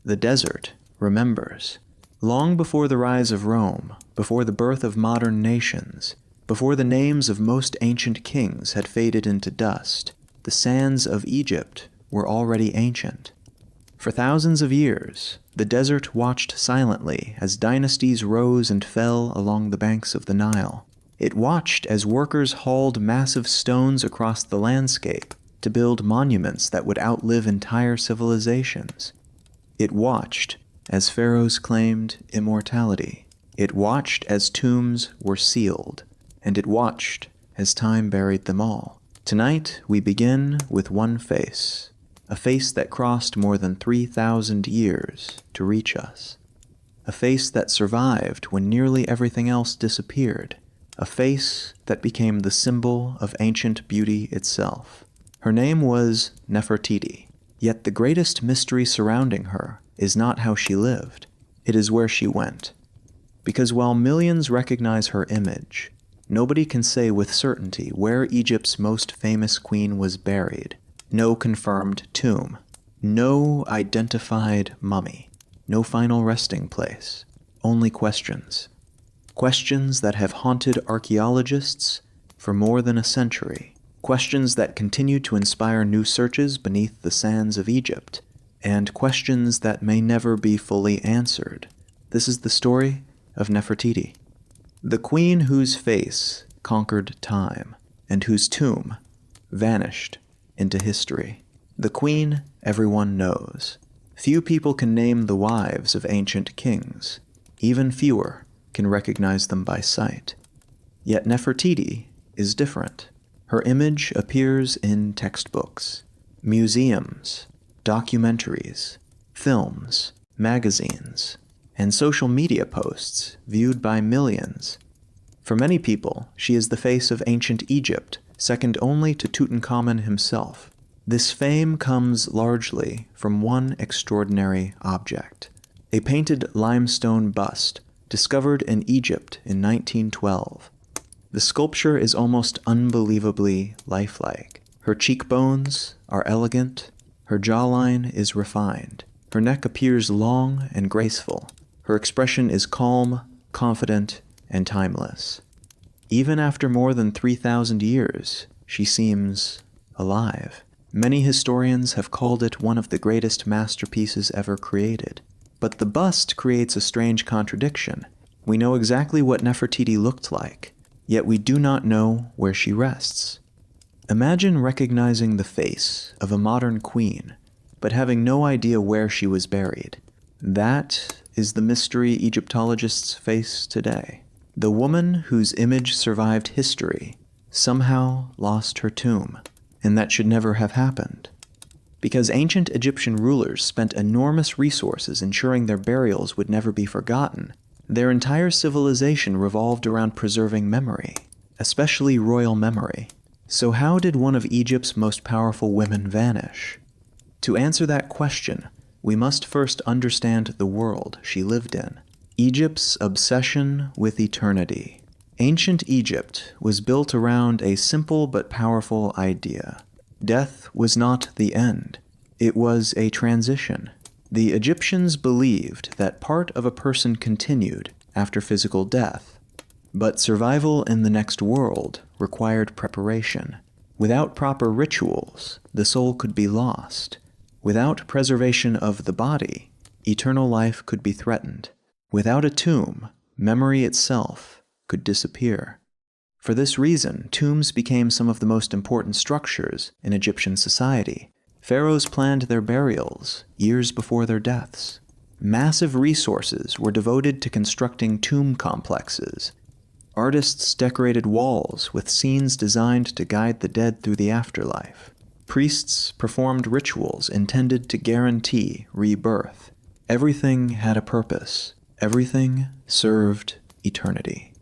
The desert remembers. Long before the rise of Rome, before the birth of modern nations, before the names of most ancient kings had faded into dust, the sands of Egypt were already ancient. For thousands of years, the desert watched silently as dynasties rose and fell along the banks of the Nile. It watched as workers hauled massive stones across the landscape to build monuments that would outlive entire civilizations. It watched as pharaohs claimed immortality. It watched as tombs were sealed, and it watched as time buried them all. Tonight, we begin with one face, a face that crossed more than 3,000 years to reach us. A face that survived when nearly everything else disappeared. A face that became the symbol of ancient beauty itself. Her name was Nefertiti, yet the greatest mystery surrounding her is not how she lived, it is where she went. Because while millions recognize her image, nobody can say with certainty where Egypt's most famous queen was buried. No confirmed tomb, no identified mummy, no final resting place, only questions. Questions that have haunted archaeologists for more than a century. Questions that continue to inspire new searches beneath the sands of Egypt. And questions that may never be fully answered. This is the story of Nefertiti. The queen whose face conquered time, and whose tomb vanished into history. The queen everyone knows. Few people can name the wives of ancient kings. Even fewer can recognize them by sight. Yet Nefertiti is different. Her image appears in textbooks, museums, documentaries, films, magazines, and social media posts viewed by millions. For many people, she is the face of ancient Egypt, second only to Tutankhamun himself. This fame comes largely from one extraordinary object, a painted limestone bust discovered in Egypt in 1912. The sculpture is almost unbelievably lifelike. Her cheekbones are elegant, her jawline is refined, her neck appears long and graceful, her expression is calm, confident, and timeless. Even after more than 3,000 years, she seems alive. Many historians have called it one of the greatest masterpieces ever created. But the bust creates a strange contradiction. We know exactly what Nefertiti looked like, yet we do not know where she rests. Imagine recognizing the face of a modern queen, but having no idea where she was buried. That is the mystery Egyptologists face today. The woman whose image survived history somehow lost her tomb, and that should never have happened. Because ancient Egyptian rulers spent enormous resources ensuring their burials would never be forgotten, their entire civilization revolved around preserving memory, especially royal memory. So how did one of Egypt's most powerful women vanish? To answer that question, we must first understand the world she lived in. Egypt's obsession with eternity. Ancient Egypt was built around a simple but powerful idea. Death was not the end. It was a transition. The Egyptians believed that part of a person continued after physical death, but survival in the next world required preparation. Without proper rituals, the soul could be lost. Without preservation of the body, eternal life could be threatened. Without a tomb, memory itself could disappear. For this reason, tombs became some of the most important structures in Egyptian society. Pharaohs planned their burials years before their deaths. Massive resources were devoted to constructing tomb complexes. Artists decorated walls with scenes designed to guide the dead through the afterlife. Priests performed rituals intended to guarantee rebirth. Everything had a purpose. Everything served eternity.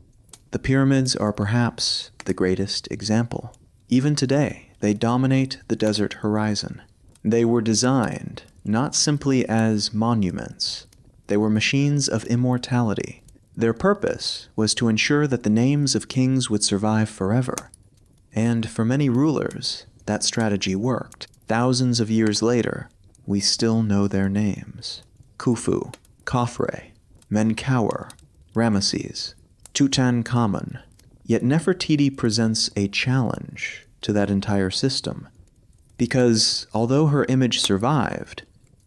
The pyramids are perhaps the greatest example. Even today, they dominate the desert horizon. They were designed not simply as monuments. They were machines of immortality. Their purpose was to ensure that the names of kings would survive forever. And for many rulers, that strategy worked. Thousands of years later, we still know their names. Khufu, Khafre, Menkaure, Ramesses, Tutankhamun. Yet Nefertiti presents a challenge to that entire system, because although her image survived,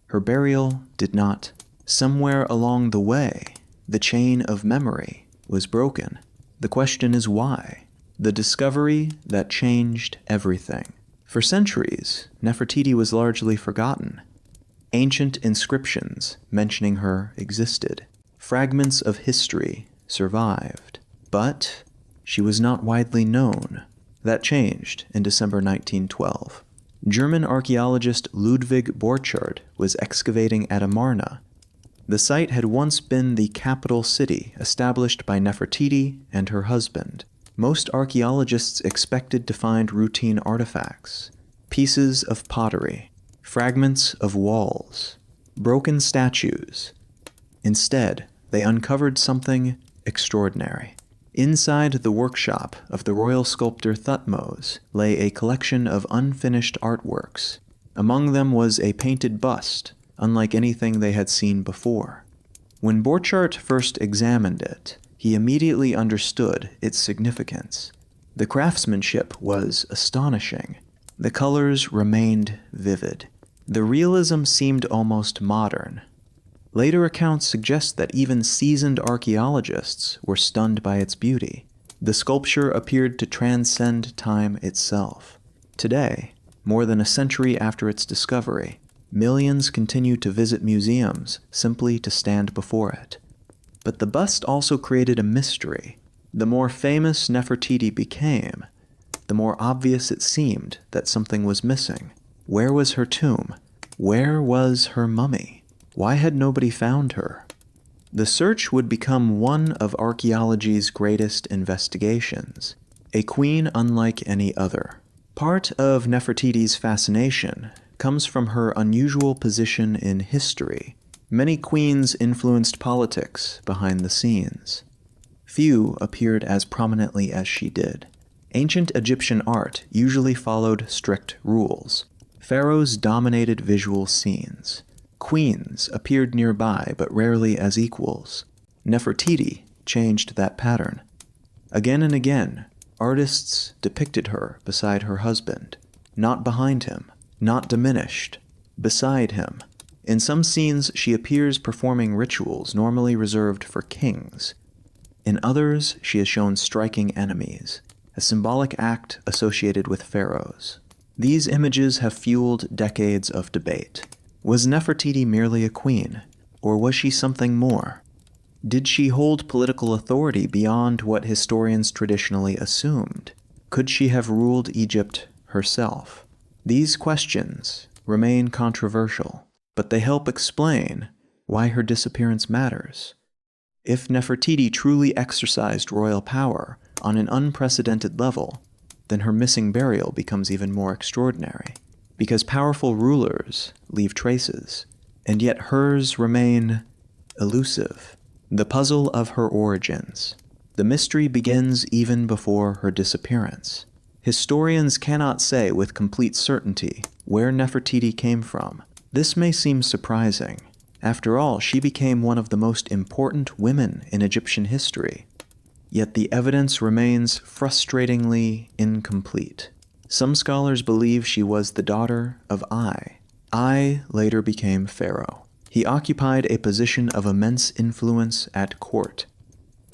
her burial did not. Somewhere along the way, the chain of memory was broken. The question is why? The discovery that changed everything. For centuries, Nefertiti was largely forgotten. Ancient inscriptions mentioning her existed. Fragments of history survived. But she was not widely known. That changed in December 1912. German archaeologist Ludwig Borchardt was excavating at Amarna. The site had once been the capital city established by Nefertiti and her husband. Most archaeologists expected to find routine artifacts, pieces of pottery, fragments of walls, broken statues. Instead, they uncovered something extraordinary. Inside the workshop of the royal sculptor Thutmose lay a collection of unfinished artworks. Among them was a painted bust, unlike anything they had seen before. When Borchardt first examined it, he immediately understood its significance. The craftsmanship was astonishing. The colors remained vivid. The realism seemed almost modern. Later accounts suggest that even seasoned archaeologists were stunned by its beauty. The sculpture appeared to transcend time itself. Today, more than a century after its discovery, millions continue to visit museums simply to stand before it. But the bust also created a mystery. The more famous Nefertiti became, the more obvious it seemed that something was missing. Where was her tomb? Where was her mummy? Why had nobody found her? The search would become one of archaeology's greatest investigations, a queen unlike any other. Part of Nefertiti's fascination comes from her unusual position in history. Many queens influenced politics behind the scenes. Few appeared as prominently as she did. Ancient Egyptian art usually followed strict rules. Pharaohs dominated visual scenes. Queens appeared nearby, but rarely as equals. Nefertiti changed that pattern. Again and again, artists depicted her beside her husband, not behind him, not diminished, beside him. In some scenes, she appears performing rituals normally reserved for kings. In others, she is shown striking enemies, a symbolic act associated with pharaohs. These images have fueled decades of debate. Was Nefertiti merely a queen, or was she something more? Did she hold political authority beyond what historians traditionally assumed? Could she have ruled Egypt herself? These questions remain controversial, but they help explain why her disappearance matters. If Nefertiti truly exercised royal power on an unprecedented level, then her missing burial becomes even more extraordinary. Because powerful rulers leave traces, and yet hers remain elusive. The puzzle of her origins. The mystery begins even before her disappearance. Historians cannot say with complete certainty where Nefertiti came from. This may seem surprising. After all, she became one of the most important women in Egyptian history. Yet the evidence remains frustratingly incomplete. Some scholars believe she was the daughter of Ai. Ai later became pharaoh. He occupied a position of immense influence at court.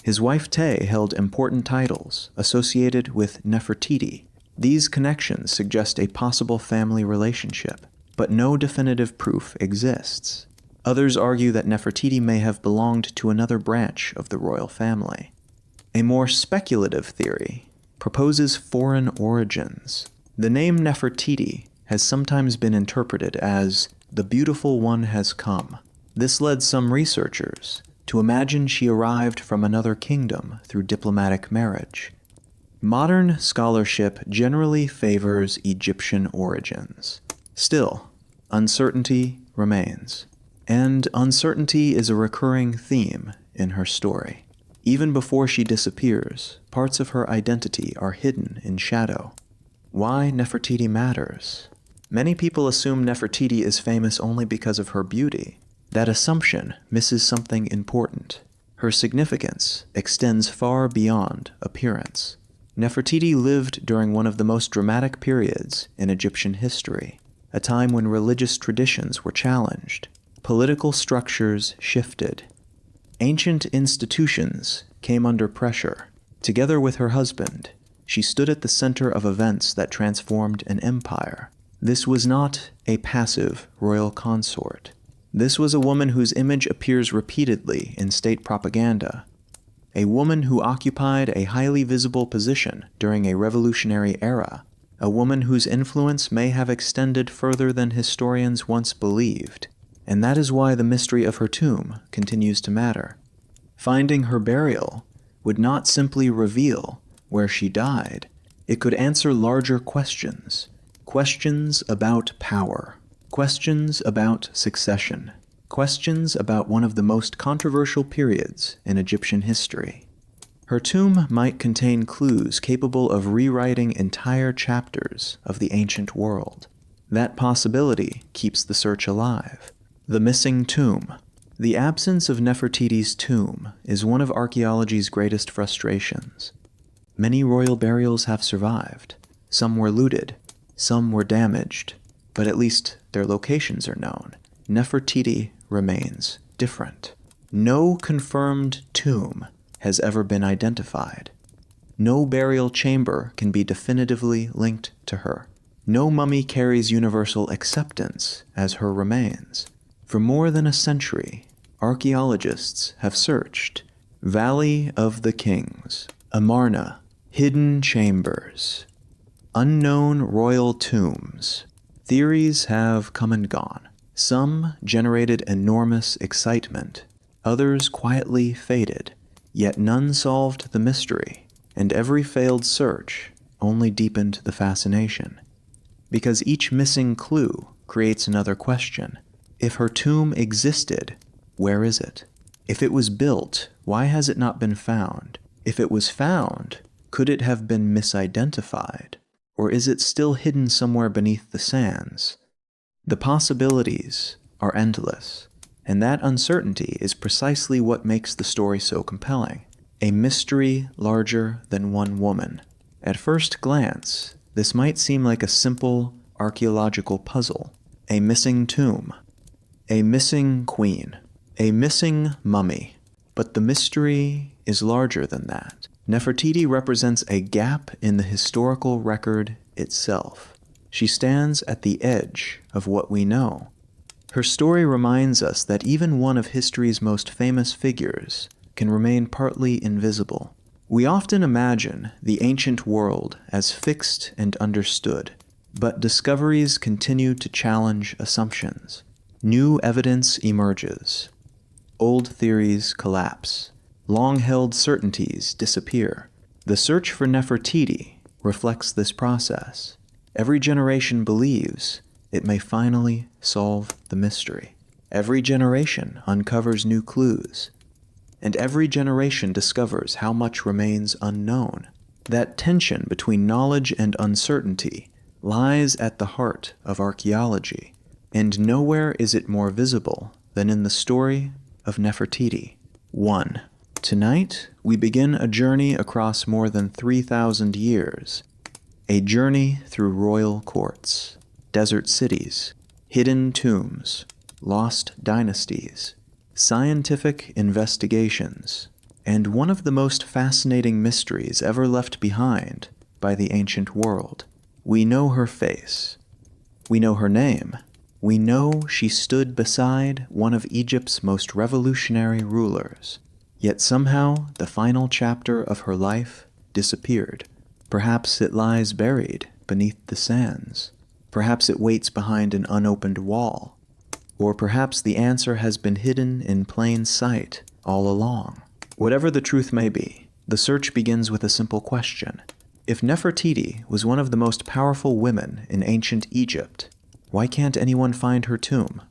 His wife Te held important titles associated with Nefertiti. These connections suggest a possible family relationship, but no definitive proof exists. Others argue that Nefertiti may have belonged to another branch of the royal family. A more speculative theory proposes foreign origins. The name Nefertiti has sometimes been interpreted as "the beautiful one has come." This led some researchers to imagine she arrived from another kingdom through diplomatic marriage. Modern scholarship generally favors Egyptian origins. Still, uncertainty remains. And uncertainty is a recurring theme in her story. Even before she disappears, parts of her identity are hidden in shadow. Why Nefertiti matters? Many people assume Nefertiti is famous only because of her beauty. That assumption misses something important. Her significance extends far beyond appearance. Nefertiti lived during one of the most dramatic periods in Egyptian history, a time when religious traditions were challenged, political structures shifted, ancient institutions came under pressure. Together with her husband, she stood at the center of events that transformed an empire. This was not a passive royal consort. This was a woman whose image appears repeatedly in state propaganda, a woman who occupied a highly visible position during a revolutionary era, a woman whose influence may have extended further than historians once believed, and that is why the mystery of her tomb continues to matter. Finding her burial would not simply reveal where she died, it could answer larger questions. Questions about power, questions about succession, questions about one of the most controversial periods in Egyptian history. Her tomb might contain clues capable of rewriting entire chapters of the ancient world. That possibility keeps the search alive. The missing tomb. The absence of Nefertiti's tomb is one of archaeology's greatest frustrations. Many royal burials have survived. Some were looted, some were damaged, but at least their locations are known. Nefertiti remains different. No confirmed tomb has ever been identified. No burial chamber can be definitively linked to her. No mummy carries universal acceptance as her remains. For more than a century, archaeologists have searched. Valley of the Kings, Amarna, hidden chambers, unknown royal tombs. Theories have come and gone. Some generated enormous excitement, others quietly faded, yet none solved the mystery, and every failed search only deepened the fascination. Because each missing clue creates another question. If her tomb existed, where is it? If it was built, why has it not been found? If it was found, could it have been misidentified? Or is it still hidden somewhere beneath the sands? The possibilities are endless, and that uncertainty is precisely what makes the story so compelling. A mystery larger than one woman. At first glance, this might seem like a simple archaeological puzzle. A missing tomb, a missing queen, a missing mummy. But the mystery is larger than that. Nefertiti represents a gap in the historical record itself. She stands at the edge of what we know. Her story reminds us that even one of history's most famous figures can remain partly invisible. We often imagine the ancient world as fixed and understood, but discoveries continue to challenge assumptions. New evidence emerges. Old theories collapse. Long-held certainties disappear. The search for Nefertiti reflects this process. Every generation believes it may finally solve the mystery. Every generation uncovers new clues. And every generation discovers how much remains unknown. That tension between knowledge and uncertainty lies at the heart of archaeology, and nowhere is it more visible than in the story of Nefertiti. 1. Tonight, we begin a journey across more than 3,000 years, a journey through royal courts, desert cities, hidden tombs, lost dynasties, scientific investigations, and one of the most fascinating mysteries ever left behind by the ancient world. We know her face. We know her name. We know she stood beside one of Egypt's most revolutionary rulers. Yet somehow the final chapter of her life disappeared. Perhaps it lies buried beneath the sands. Perhaps it waits behind an unopened wall. Or perhaps the answer has been hidden in plain sight all along. Whatever the truth may be, the search begins with a simple question. If Nefertiti was one of the most powerful women in ancient Egypt, why can't anyone find her tomb?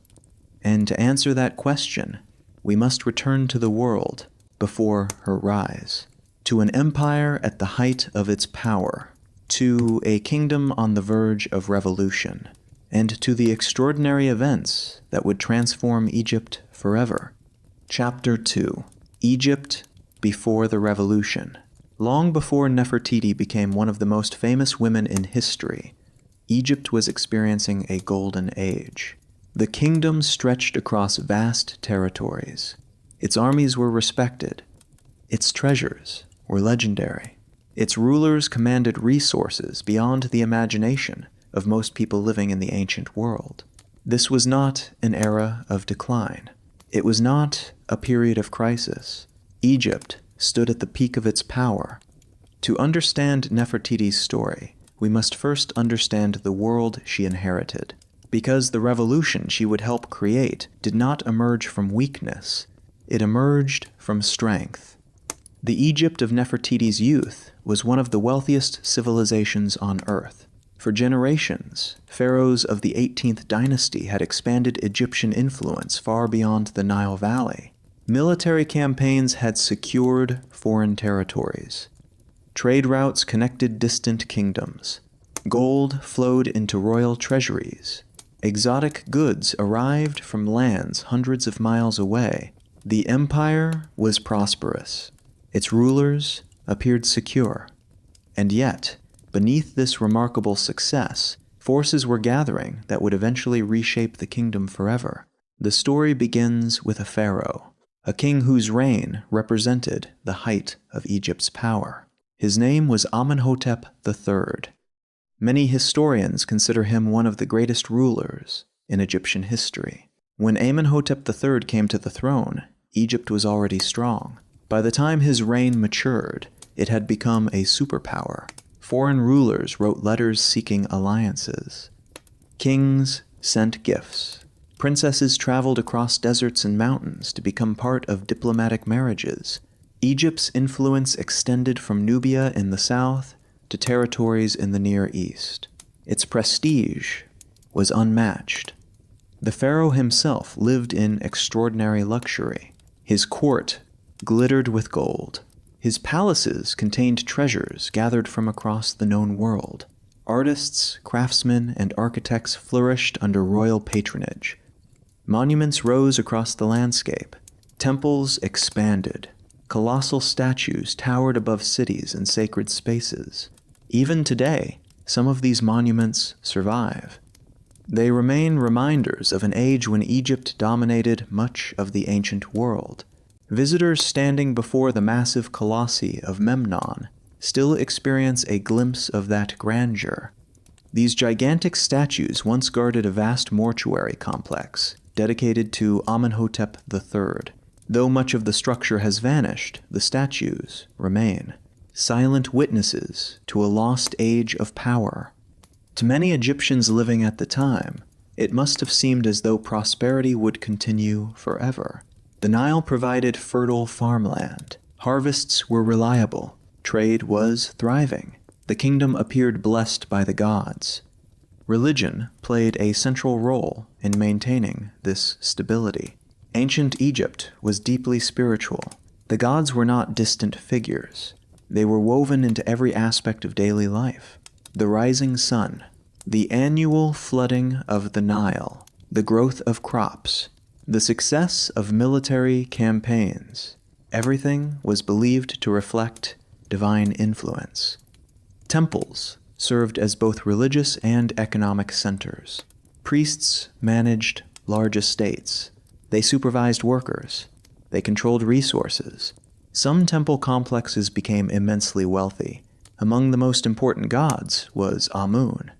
And to answer that question, we must return to the world before her rise, to an empire at the height of its power, to a kingdom on the verge of revolution, and to the extraordinary events that would transform Egypt forever. Chapter 2. Egypt before the Revolution. Long before Nefertiti became one of the most famous women in history, Egypt was experiencing a golden age. The kingdom stretched across vast territories. Its armies were respected. Its treasures were legendary. Its rulers commanded resources beyond the imagination of most people living in the ancient world. This was not an era of decline. It was not a period of crisis. Egypt stood at the peak of its power. To understand Nefertiti's story, we must first understand the world she inherited, because the revolution she would help create did not emerge from weakness. It emerged from strength. The Egypt of Nefertiti's youth was one of the wealthiest civilizations on Earth. For generations, pharaohs of the 18th dynasty had expanded Egyptian influence far beyond the Nile Valley. Military campaigns had secured foreign territories. Trade routes connected distant kingdoms. Gold flowed into royal treasuries. Exotic goods arrived from lands hundreds of miles away. The empire was prosperous. Its rulers appeared secure. And yet, beneath this remarkable success, forces were gathering that would eventually reshape the kingdom forever. The story begins with a pharaoh, a king whose reign represented the height of Egypt's power. His name was Amenhotep III. Many historians consider him one of the greatest rulers in Egyptian history. When Amenhotep III came to the throne, Egypt was already strong. By the time his reign matured, it had become a superpower. Foreign rulers wrote letters seeking alliances. Kings sent gifts. Princesses traveled across deserts and mountains to become part of diplomatic marriages. Egypt's influence extended from Nubia in the south to territories in the Near East. Its prestige was unmatched. The pharaoh himself lived in extraordinary luxury. His court glittered with gold. His palaces contained treasures gathered from across the known world. Artists, craftsmen, and architects flourished under royal patronage. Monuments rose across the landscape. Temples expanded. Colossal statues towered above cities and sacred spaces. Even today, some of these monuments survive. They remain reminders of an age when Egypt dominated much of the ancient world. Visitors standing before the massive colossi of Memnon still experience a glimpse of that grandeur. These gigantic statues once guarded a vast mortuary complex dedicated to Amenhotep III. Though much of the structure has vanished, the statues remain, silent witnesses to a lost age of power. To many Egyptians living at the time, it must have seemed as though prosperity would continue forever. The Nile provided fertile farmland. Harvests were reliable. Trade was thriving. The kingdom appeared blessed by the gods. Religion played a central role in maintaining this stability. Ancient Egypt was deeply spiritual. The gods were not distant figures. They were woven into every aspect of daily life. The rising sun, the annual flooding of the Nile, the growth of crops, the success of military campaigns, everything was believed to reflect divine influence. Temples served as both religious and economic centers. Priests managed large estates. They supervised workers. They controlled resources. Some temple complexes became immensely wealthy. Among the most important gods was Amun.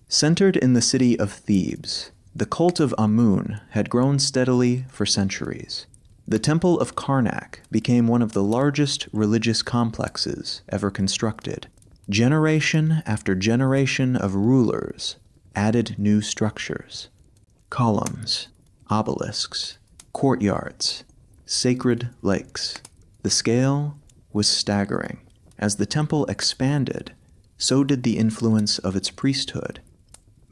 Centered in the city of Thebes, the cult of Amun had grown steadily for centuries. The Temple of Karnak became one of the largest religious complexes ever constructed. Generation after generation of rulers added new structures. Columns, obelisks, courtyards, sacred lakes. The scale was staggering. As the temple expanded, so did the influence of its priesthood.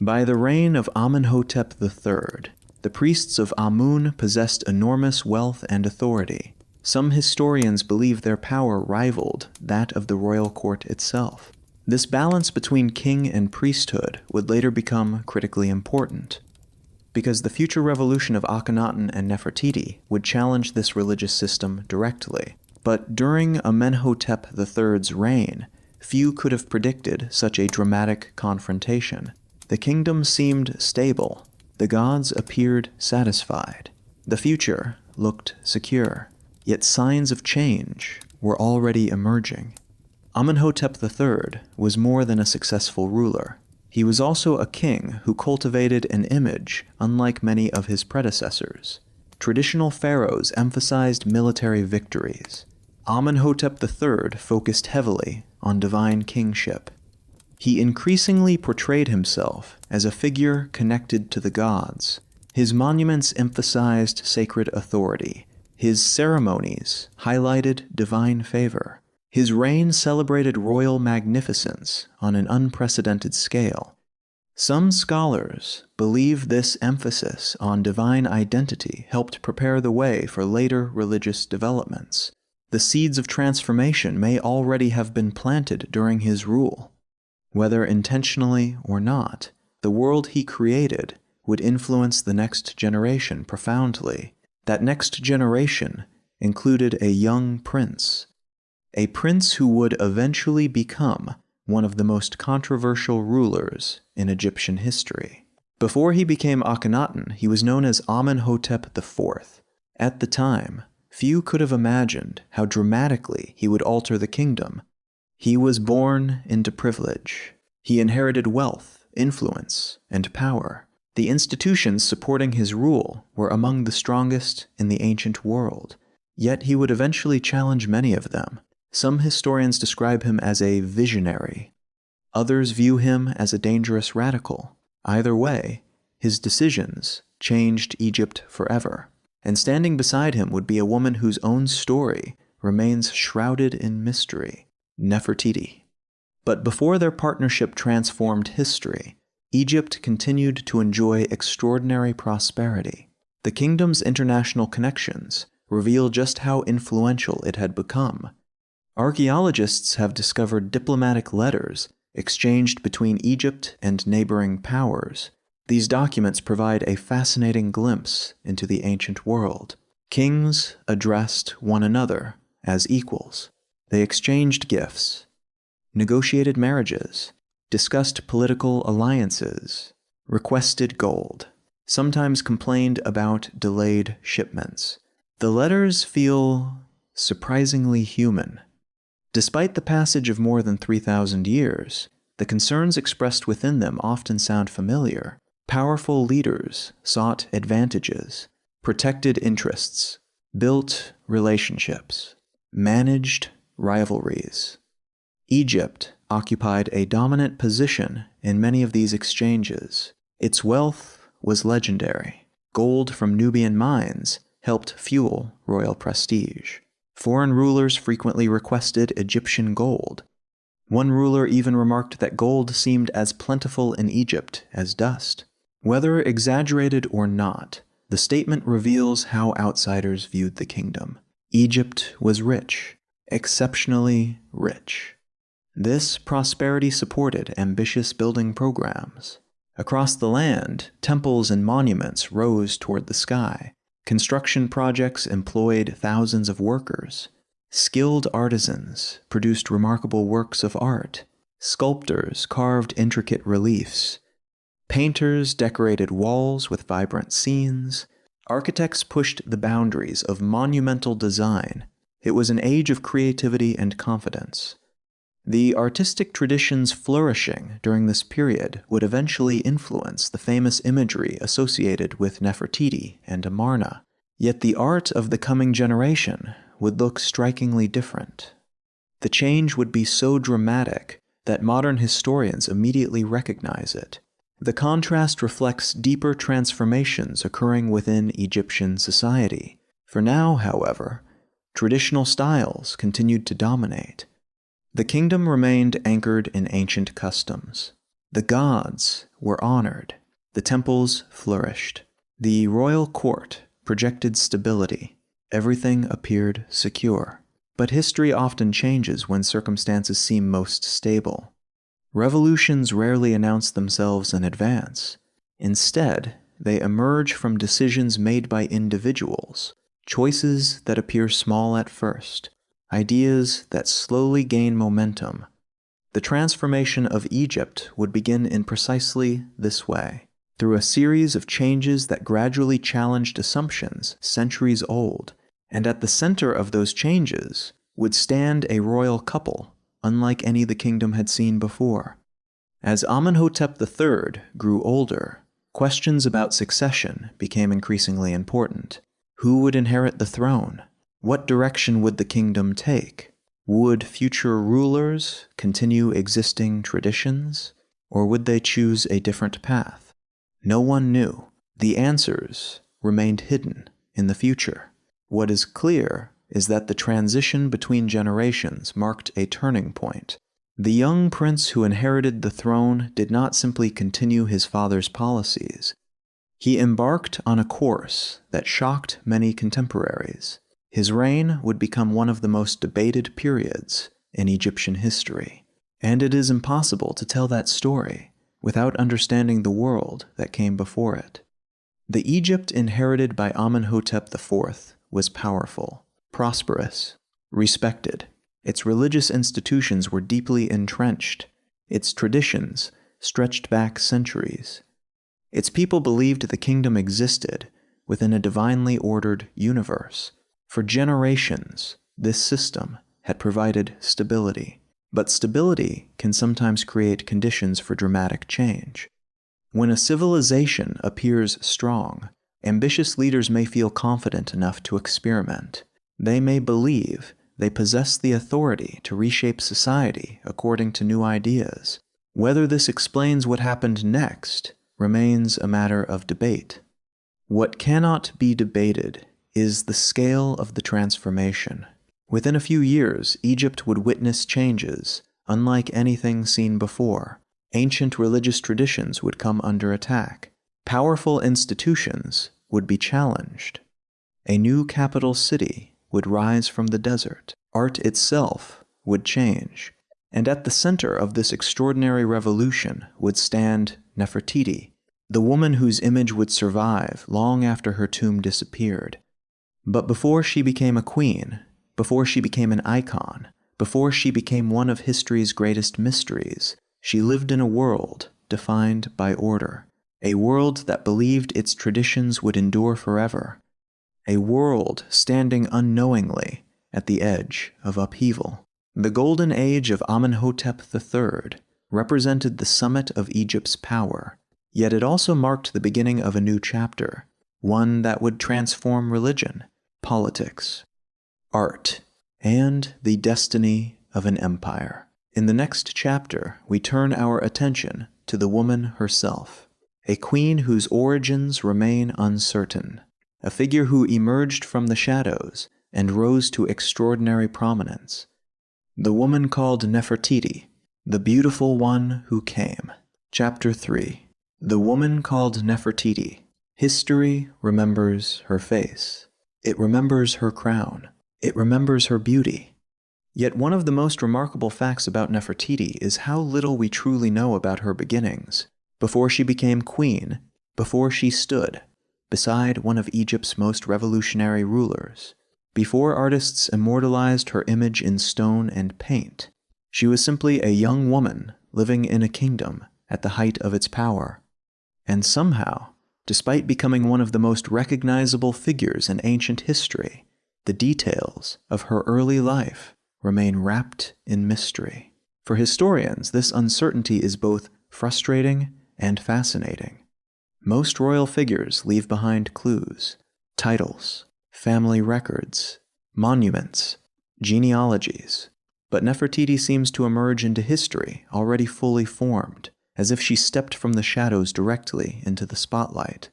By the reign of Amenhotep III, the priests of Amun possessed enormous wealth and authority. Some historians believe their power rivaled that of the royal court itself. This balance between king and priesthood would later become critically important. because the future revolution of Akhenaten and Nefertiti would challenge this religious system directly. But during Amenhotep III's reign, few could have predicted such a dramatic confrontation. The kingdom seemed stable. The gods appeared satisfied. The future looked secure. Yet signs of change were already emerging. Amenhotep III was more than a successful ruler. He was also a king who cultivated an image unlike many of his predecessors. Traditional pharaohs emphasized military victories. Amenhotep III focused heavily on divine kingship. He increasingly portrayed himself as a figure connected to the gods. His monuments emphasized sacred authority. His ceremonies highlighted divine favor. His reign celebrated royal magnificence on an unprecedented scale. Some scholars believe this emphasis on divine identity helped prepare the way for later religious developments. The seeds of transformation may already have been planted during his rule. Whether intentionally or not, the world he created would influence the next generation profoundly. That next generation included a young prince, a prince who would eventually become one of the most controversial rulers in Egyptian history. Before he became Akhenaten, he was known as Amenhotep IV. At the time, few could have imagined how dramatically he would alter the kingdom. He was born into privilege. He inherited wealth, influence, and power. The institutions supporting his rule were among the strongest in the ancient world. Yet he would eventually challenge many of them. Some historians describe him as a visionary. Others view him as a dangerous radical. Either way, his decisions changed Egypt forever. And standing beside him would be a woman whose own story remains shrouded in mystery, Nefertiti. But before their partnership transformed history, Egypt continued to enjoy extraordinary prosperity. The kingdom's international connections reveal just how influential it had become. Archaeologists have discovered diplomatic letters exchanged between Egypt and neighboring powers. These documents provide a fascinating glimpse into the ancient world. Kings addressed one another as equals. They exchanged gifts, negotiated marriages, discussed political alliances, requested gold, sometimes complained about delayed shipments. The letters feel surprisingly human. Despite the passage of more than 3,000 years, the concerns expressed within them often sound familiar. Powerful leaders sought advantages, protected interests, built relationships, managed rivalries. Egypt occupied a dominant position in many of these exchanges. Its wealth was legendary. Gold from Nubian mines helped fuel royal prestige. Foreign rulers frequently requested Egyptian gold. One ruler even remarked that gold seemed as plentiful in Egypt as dust. Whether exaggerated or not, the statement reveals how outsiders viewed the kingdom. Egypt was rich, exceptionally rich. This prosperity supported ambitious building programs. Across the land, temples and monuments rose toward the sky. Construction projects employed thousands of workers. Skilled artisans produced remarkable works of art. Sculptors carved intricate reliefs. Painters decorated walls with vibrant scenes. Architects pushed the boundaries of monumental design. It was an age of creativity and confidence. The artistic traditions flourishing during this period would eventually influence the famous imagery associated with Nefertiti and Amarna. Yet the art of the coming generation would look strikingly different. The change would be so dramatic that modern historians immediately recognize it. The contrast reflects deeper transformations occurring within Egyptian society. For now, however, traditional styles continued to dominate. The kingdom remained anchored in ancient customs. The gods were honored. The temples flourished. The royal court projected stability. Everything appeared secure. But history often changes when circumstances seem most stable. Revolutions rarely announce themselves in advance. Instead, they emerge from decisions made by individuals, choices that appear small at first, ideas that slowly gain momentum. The transformation of Egypt would begin in precisely this way, through a series of changes that gradually challenged assumptions centuries old, and at the center of those changes would stand a royal couple, unlike any the kingdom had seen before. As Amenhotep III grew older, questions about succession became increasingly important. Who would inherit the throne? What direction would the kingdom take? Would future rulers continue existing traditions, or would they choose a different path? No one knew. The answers remained hidden in the future. What is clear is that the transition between generations marked a turning point. The young prince who inherited the throne did not simply continue his father's policies. He embarked on a course that shocked many contemporaries. His reign would become one of the most debated periods in Egyptian history, and it is impossible to tell that story without understanding the world that came before it. The Egypt inherited by Amenhotep IV was powerful, prosperous, respected. Its religious institutions were deeply entrenched. Its traditions stretched back centuries. Its people believed the kingdom existed within a divinely ordered universe. For generations, this system had provided stability. But stability can sometimes create conditions for dramatic change. When a civilization appears strong, ambitious leaders may feel confident enough to experiment. They may believe they possess the authority to reshape society according to new ideas. Whether this explains what happened next remains a matter of debate. What cannot be debated is the scale of the transformation. Within a few years, Egypt would witness changes unlike anything seen before. Ancient religious traditions would come under attack. Powerful institutions would be challenged. A new capital city would rise from the desert. Art itself would change. And at the center of this extraordinary revolution would stand Nefertiti, the woman whose image would survive long after her tomb disappeared. But before she became a queen, before she became an icon, before she became one of history's greatest mysteries, she lived in a world defined by order, a world that believed its traditions would endure forever, a world standing unknowingly at the edge of upheaval. The golden age of Amenhotep III represented the summit of Egypt's power, yet it also marked the beginning of a new chapter, one that would transform religion, politics, art, and the destiny of an empire. In the next chapter, we turn our attention to the woman herself, a queen whose origins remain uncertain, a figure who emerged from the shadows and rose to extraordinary prominence. The woman called Nefertiti, the beautiful one who came. Chapter 3. The woman called Nefertiti. History remembers her face. It remembers her crown. It remembers her beauty. Yet one of the most remarkable facts about Nefertiti is how little we truly know about her beginnings. Before she became queen, before she stood beside one of Egypt's most revolutionary rulers, before artists immortalized her image in stone and paint, she was simply a young woman living in a kingdom at the height of its power. And somehow, despite becoming one of the most recognizable figures in ancient history, the details of her early life remain wrapped in mystery. For historians, this uncertainty is both frustrating and fascinating. Most royal figures leave behind clues, titles, family records, monuments, genealogies, but Nefertiti seems to emerge into history already fully formed, as if she stepped from the shadows directly into the spotlight.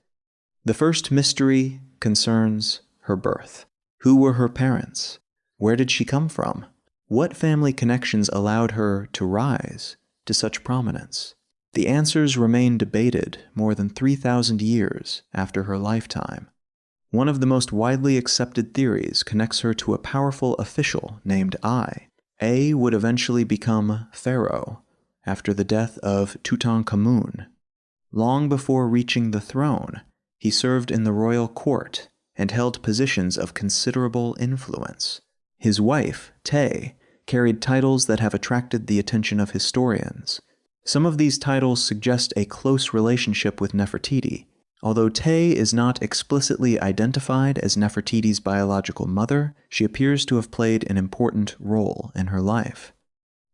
The first mystery concerns her birth. Who were her parents? Where did she come from? What family connections allowed her to rise to such prominence? The answers remain debated more than 3,000 years after her lifetime. One of the most widely accepted theories connects her to a powerful official named Ai. A would eventually become Pharaoh after the death of Tutankhamun. Long before reaching the throne, He served in the royal court and held positions of considerable influence. His wife, Te, carried titles that have attracted the attention of historians. Some of these titles suggest a close relationship with Nefertiti. Although Te is not explicitly identified as Nefertiti's biological mother, she appears to have played an important role in her life.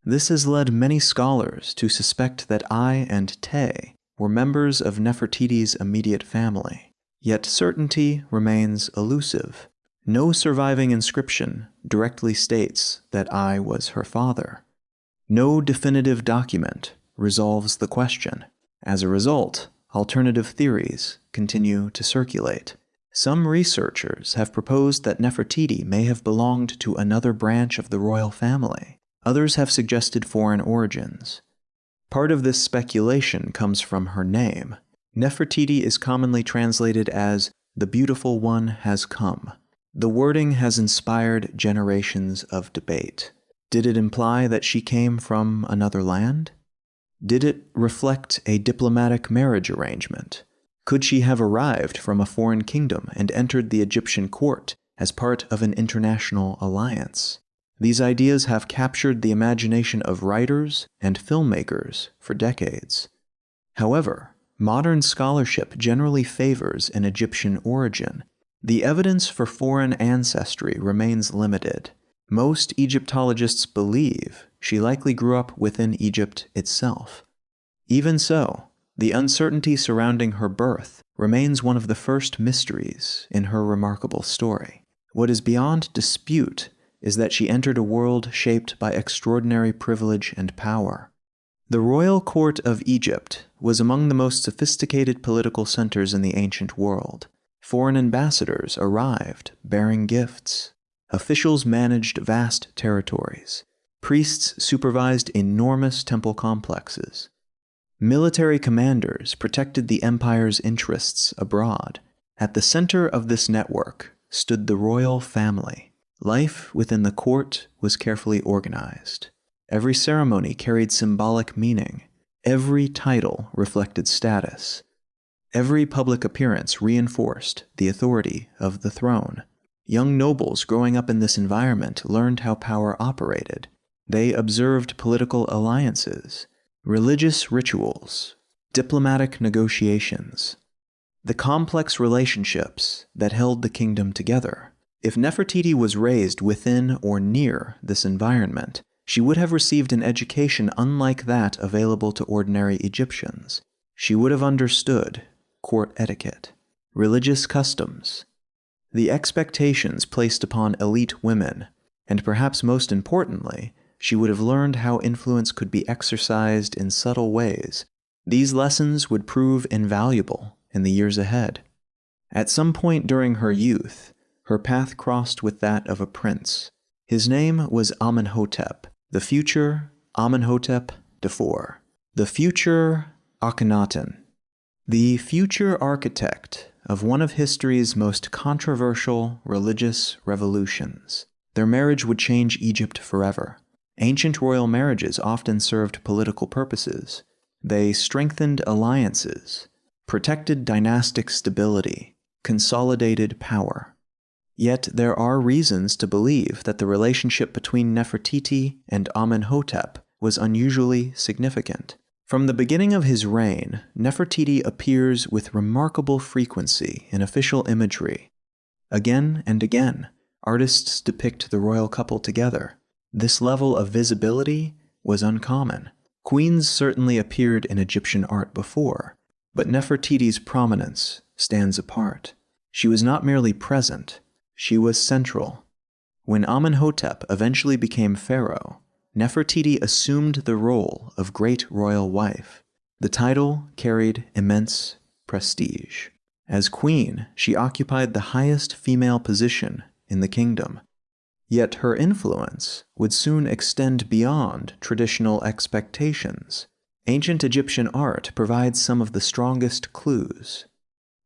This has led many scholars to suspect that Ai and Te were members of Nefertiti's immediate family. Yet certainty remains elusive. No surviving inscription directly states that Ai was her father. No definitive document resolves the question. As a result, alternative theories continue to circulate. Some researchers have proposed that Nefertiti may have belonged to another branch of the royal family. Others have suggested foreign origins. Part of this speculation comes from her name. Nefertiti is commonly translated as "the beautiful one has come." The wording has inspired generations of debate. Did it imply that she came from another land? Did it reflect a diplomatic marriage arrangement? Could she have arrived from a foreign kingdom and entered the Egyptian court as part of an international alliance? These ideas have captured the imagination of writers and filmmakers for decades. However, modern scholarship generally favors an Egyptian origin. The evidence for foreign ancestry remains limited. Most Egyptologists believe she likely grew up within Egypt itself. Even so, the uncertainty surrounding her birth remains one of the first mysteries in her remarkable story. What is beyond dispute is that she entered a world shaped by extraordinary privilege and power. The royal court of Egypt was among the most sophisticated political centers in the ancient world. Foreign ambassadors arrived bearing gifts. Officials managed vast territories. Priests supervised enormous temple complexes. Military commanders protected the empire's interests abroad. At the center of this network stood the royal family. Life within the court was carefully organized. Every ceremony carried symbolic meaning. Every title reflected status. Every public appearance reinforced the authority of the throne. Young nobles growing up in this environment learned how power operated. They observed political alliances, religious rituals, diplomatic negotiations, the complex relationships that held the kingdom together. If Nefertiti was raised within or near this environment, she would have received an education unlike that available to ordinary Egyptians. She would have understood court etiquette, religious customs, the expectations placed upon elite women, and perhaps most importantly, she would have learned how influence could be exercised in subtle ways. These lessons would prove invaluable in the years ahead. At some point during her youth, her path crossed with that of a prince. His name was Amenhotep, the future Amenhotep IV, the future Akhenaten, the future architect of one of history's most controversial religious revolutions. Their marriage would change Egypt forever. Ancient royal marriages often served political purposes. They strengthened alliances, protected dynastic stability, consolidated power. Yet there are reasons to believe that the relationship between Nefertiti and Amenhotep was unusually significant. From the beginning of his reign, Nefertiti appears with remarkable frequency in official imagery. Again and again, artists depict the royal couple together. This level of visibility was uncommon. Queens certainly appeared in Egyptian art before, but Nefertiti's prominence stands apart. She was not merely present, she was central. When Amenhotep eventually became pharaoh, Nefertiti assumed the role of great royal wife. The title carried immense prestige. As queen, she occupied the highest female position in the kingdom. Yet her influence would soon extend beyond traditional expectations. Ancient Egyptian art provides some of the strongest clues.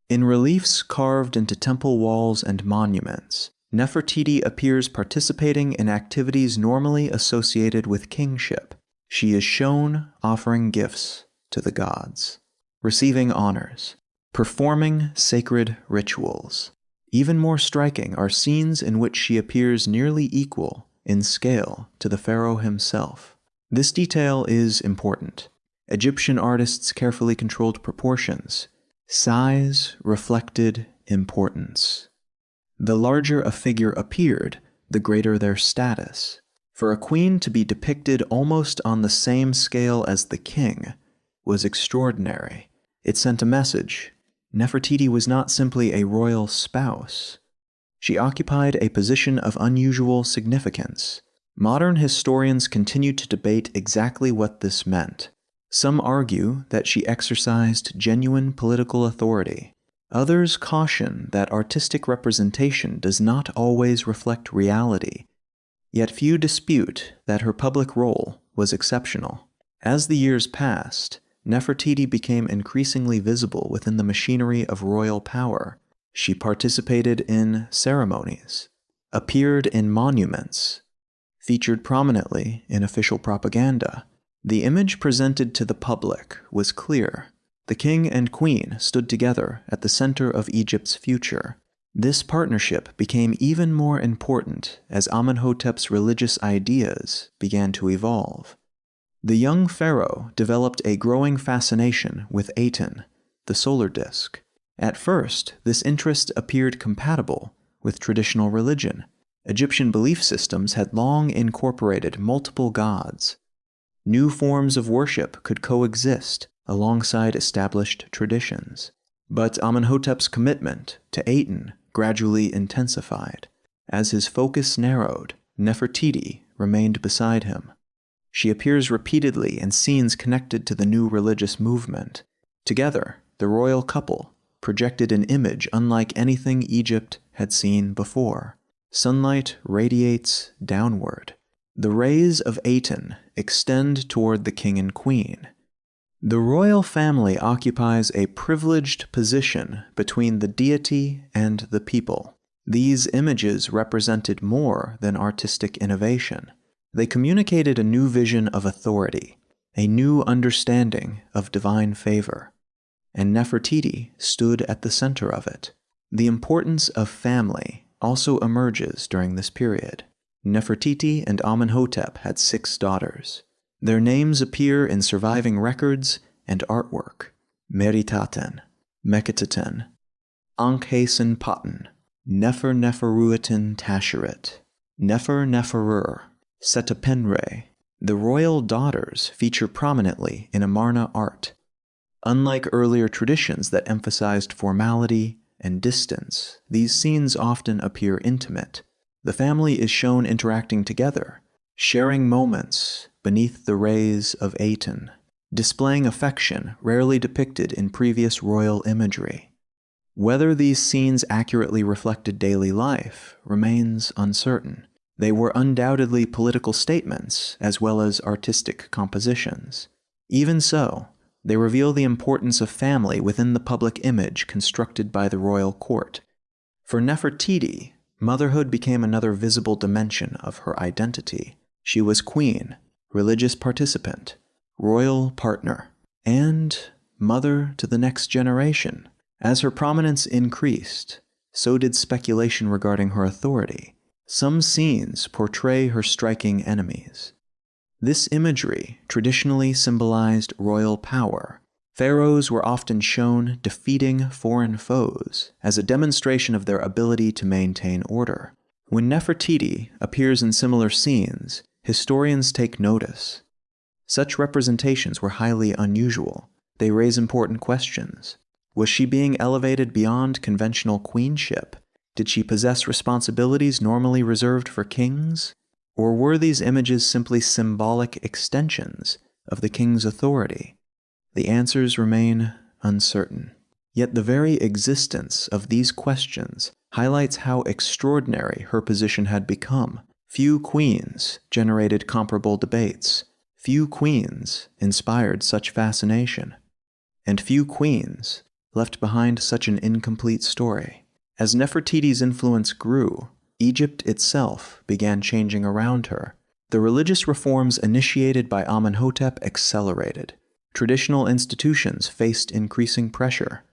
In reliefs carved into temple walls and monuments, Nefertiti appears participating in activities normally associated with kingship. She is shown offering gifts to the gods, receiving honors, performing sacred rituals. Even more striking are scenes in which she appears nearly equal in scale to the pharaoh himself. This detail is important. Egyptian artists carefully controlled proportions. Size reflected importance. The larger a figure appeared, the greater their status. For a queen to be depicted almost on the same scale as the king was extraordinary. It sent a message. Nefertiti was not simply a royal spouse. She occupied a position of unusual significance. Modern historians continue to debate exactly what this meant. Some argue that she exercised genuine political authority. Others caution that artistic representation does not always reflect reality. Yet few dispute that her public role was exceptional. As the years passed, Nefertiti became increasingly visible within the machinery of royal power. She participated in ceremonies, appeared in monuments, featured prominently in official propaganda. The image presented to the public was clear. The king and queen stood together at the center of Egypt's future. This partnership became even more important as Amenhotep's religious ideas began to evolve. The young pharaoh developed a growing fascination with Aten, the solar disk. At first, this interest appeared compatible with traditional religion. Egyptian belief systems had long incorporated multiple gods. New forms of worship could coexist alongside established traditions. But Amenhotep's commitment to Aten gradually intensified. As his focus narrowed, Nefertiti remained beside him. She appears repeatedly in scenes connected to the new religious movement. Together, the royal couple projected an image unlike anything Egypt had seen before. Sunlight radiates downward. The rays of Aten extend toward the king and queen. The royal family occupies a privileged position between the deity and the people. These images represented more than artistic innovation. They communicated a new vision of authority, a new understanding of divine favor. And Nefertiti stood at the center of it. The importance of family also emerges during this period. Nefertiti and Amenhotep had 6 daughters. Their names appear in surviving records and artwork. Meritaten, Meketaten, Ankhesenpaten, Nefer-Neferuaten Tasheret, Nefer-Neferur, Setapenre. The royal daughters feature prominently in Amarna art. Unlike earlier traditions that emphasized formality and distance, these scenes often appear intimate. The family is shown interacting together, sharing moments beneath the rays of Aten, displaying affection rarely depicted in previous royal imagery. Whether these scenes accurately reflected daily life remains uncertain. They were undoubtedly political statements as well as artistic compositions. Even so, they reveal the importance of family within the public image constructed by the royal court. For Nefertiti, motherhood became another visible dimension of her identity. She was queen, religious participant, royal partner, and mother to the next generation. As her prominence increased, so did speculation regarding her authority. Some scenes portray her striking enemies. This imagery traditionally symbolized royal power. Pharaohs were often shown defeating foreign foes as a demonstration of their ability to maintain order. When Nefertiti appears in similar scenes, historians take notice. Such representations were highly unusual. They raise important questions. Was she being elevated beyond conventional queenship? Did she possess responsibilities normally reserved for kings? Or were these images simply symbolic extensions of the king's authority? The answers remain uncertain. Yet the very existence of these questions highlights how extraordinary her position had become. Few queens generated comparable debates. Few queens inspired such fascination. And few queens left behind such an incomplete story. As Nefertiti's influence grew, Egypt itself began changing around her. The religious reforms initiated by Amenhotep accelerated. Traditional institutions faced increasing pressure.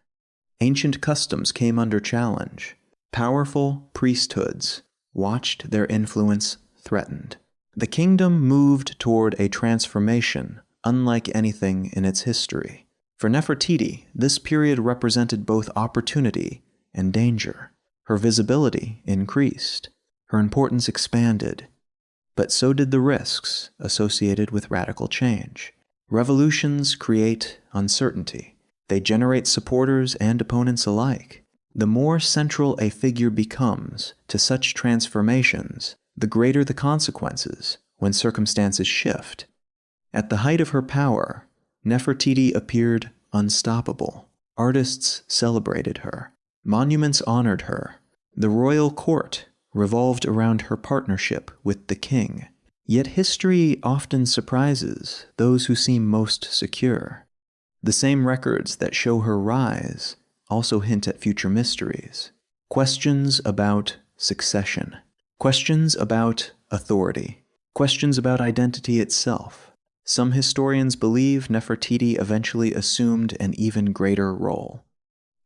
Ancient customs came under challenge. Powerful priesthoods watched their influence threatened. The kingdom moved toward a transformation unlike anything in its history. For Nefertiti, this period represented both opportunity and danger. Her visibility increased. Her importance expanded. But so did the risks associated with radical change. Revolutions create uncertainty. They generate supporters and opponents alike. The more central a figure becomes to such transformations, the greater the consequences when circumstances shift. At the height of her power, Nefertiti appeared unstoppable. Artists celebrated her. Monuments honored her. The royal court revolved around her partnership with the king. Yet history often surprises those who seem most secure. The same records that show her rise also hint at future mysteries. Questions about succession. Questions about authority. Questions about identity itself. Some historians believe Nefertiti eventually assumed an even greater role.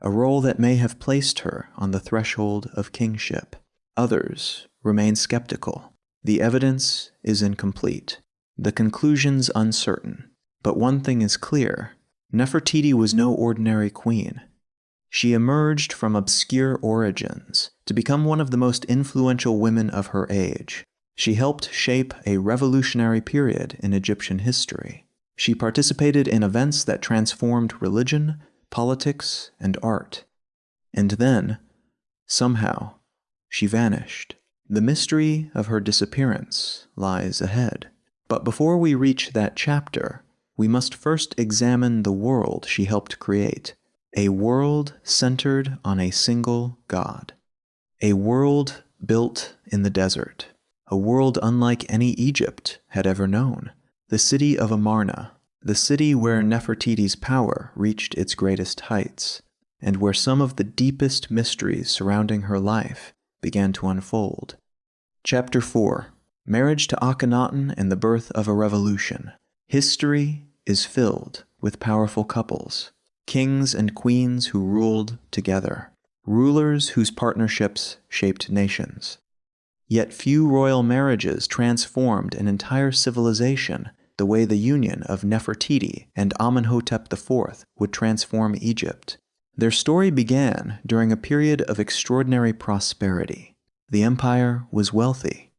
A role that may have placed her on the threshold of kingship. Others remain skeptical. The evidence is incomplete. The conclusions uncertain. But one thing is clear. Nefertiti was no ordinary queen. She emerged from obscure origins to become one of the most influential women of her age. She helped shape a revolutionary period in Egyptian history. She participated in events that transformed religion, politics, and art. And then, somehow, she vanished. The mystery of her disappearance lies ahead. But before we reach that chapter, we must first examine the world she helped create. A world centered on a single god. A world built in the desert. A world unlike any Egypt had ever known. The city of Amarna, the city where Nefertiti's power reached its greatest heights, and where some of the deepest mysteries surrounding her life began to unfold. Chapter 4. Marriage to Akhenaten and the Birth of a Revolution. History is filled with powerful couples. Kings and queens who ruled together. Rulers whose partnerships shaped nations. Yet few royal marriages transformed an entire civilization the way the union of Nefertiti and Amenhotep IV would transform Egypt. Their story began during a period of extraordinary prosperity. The empire was wealthy.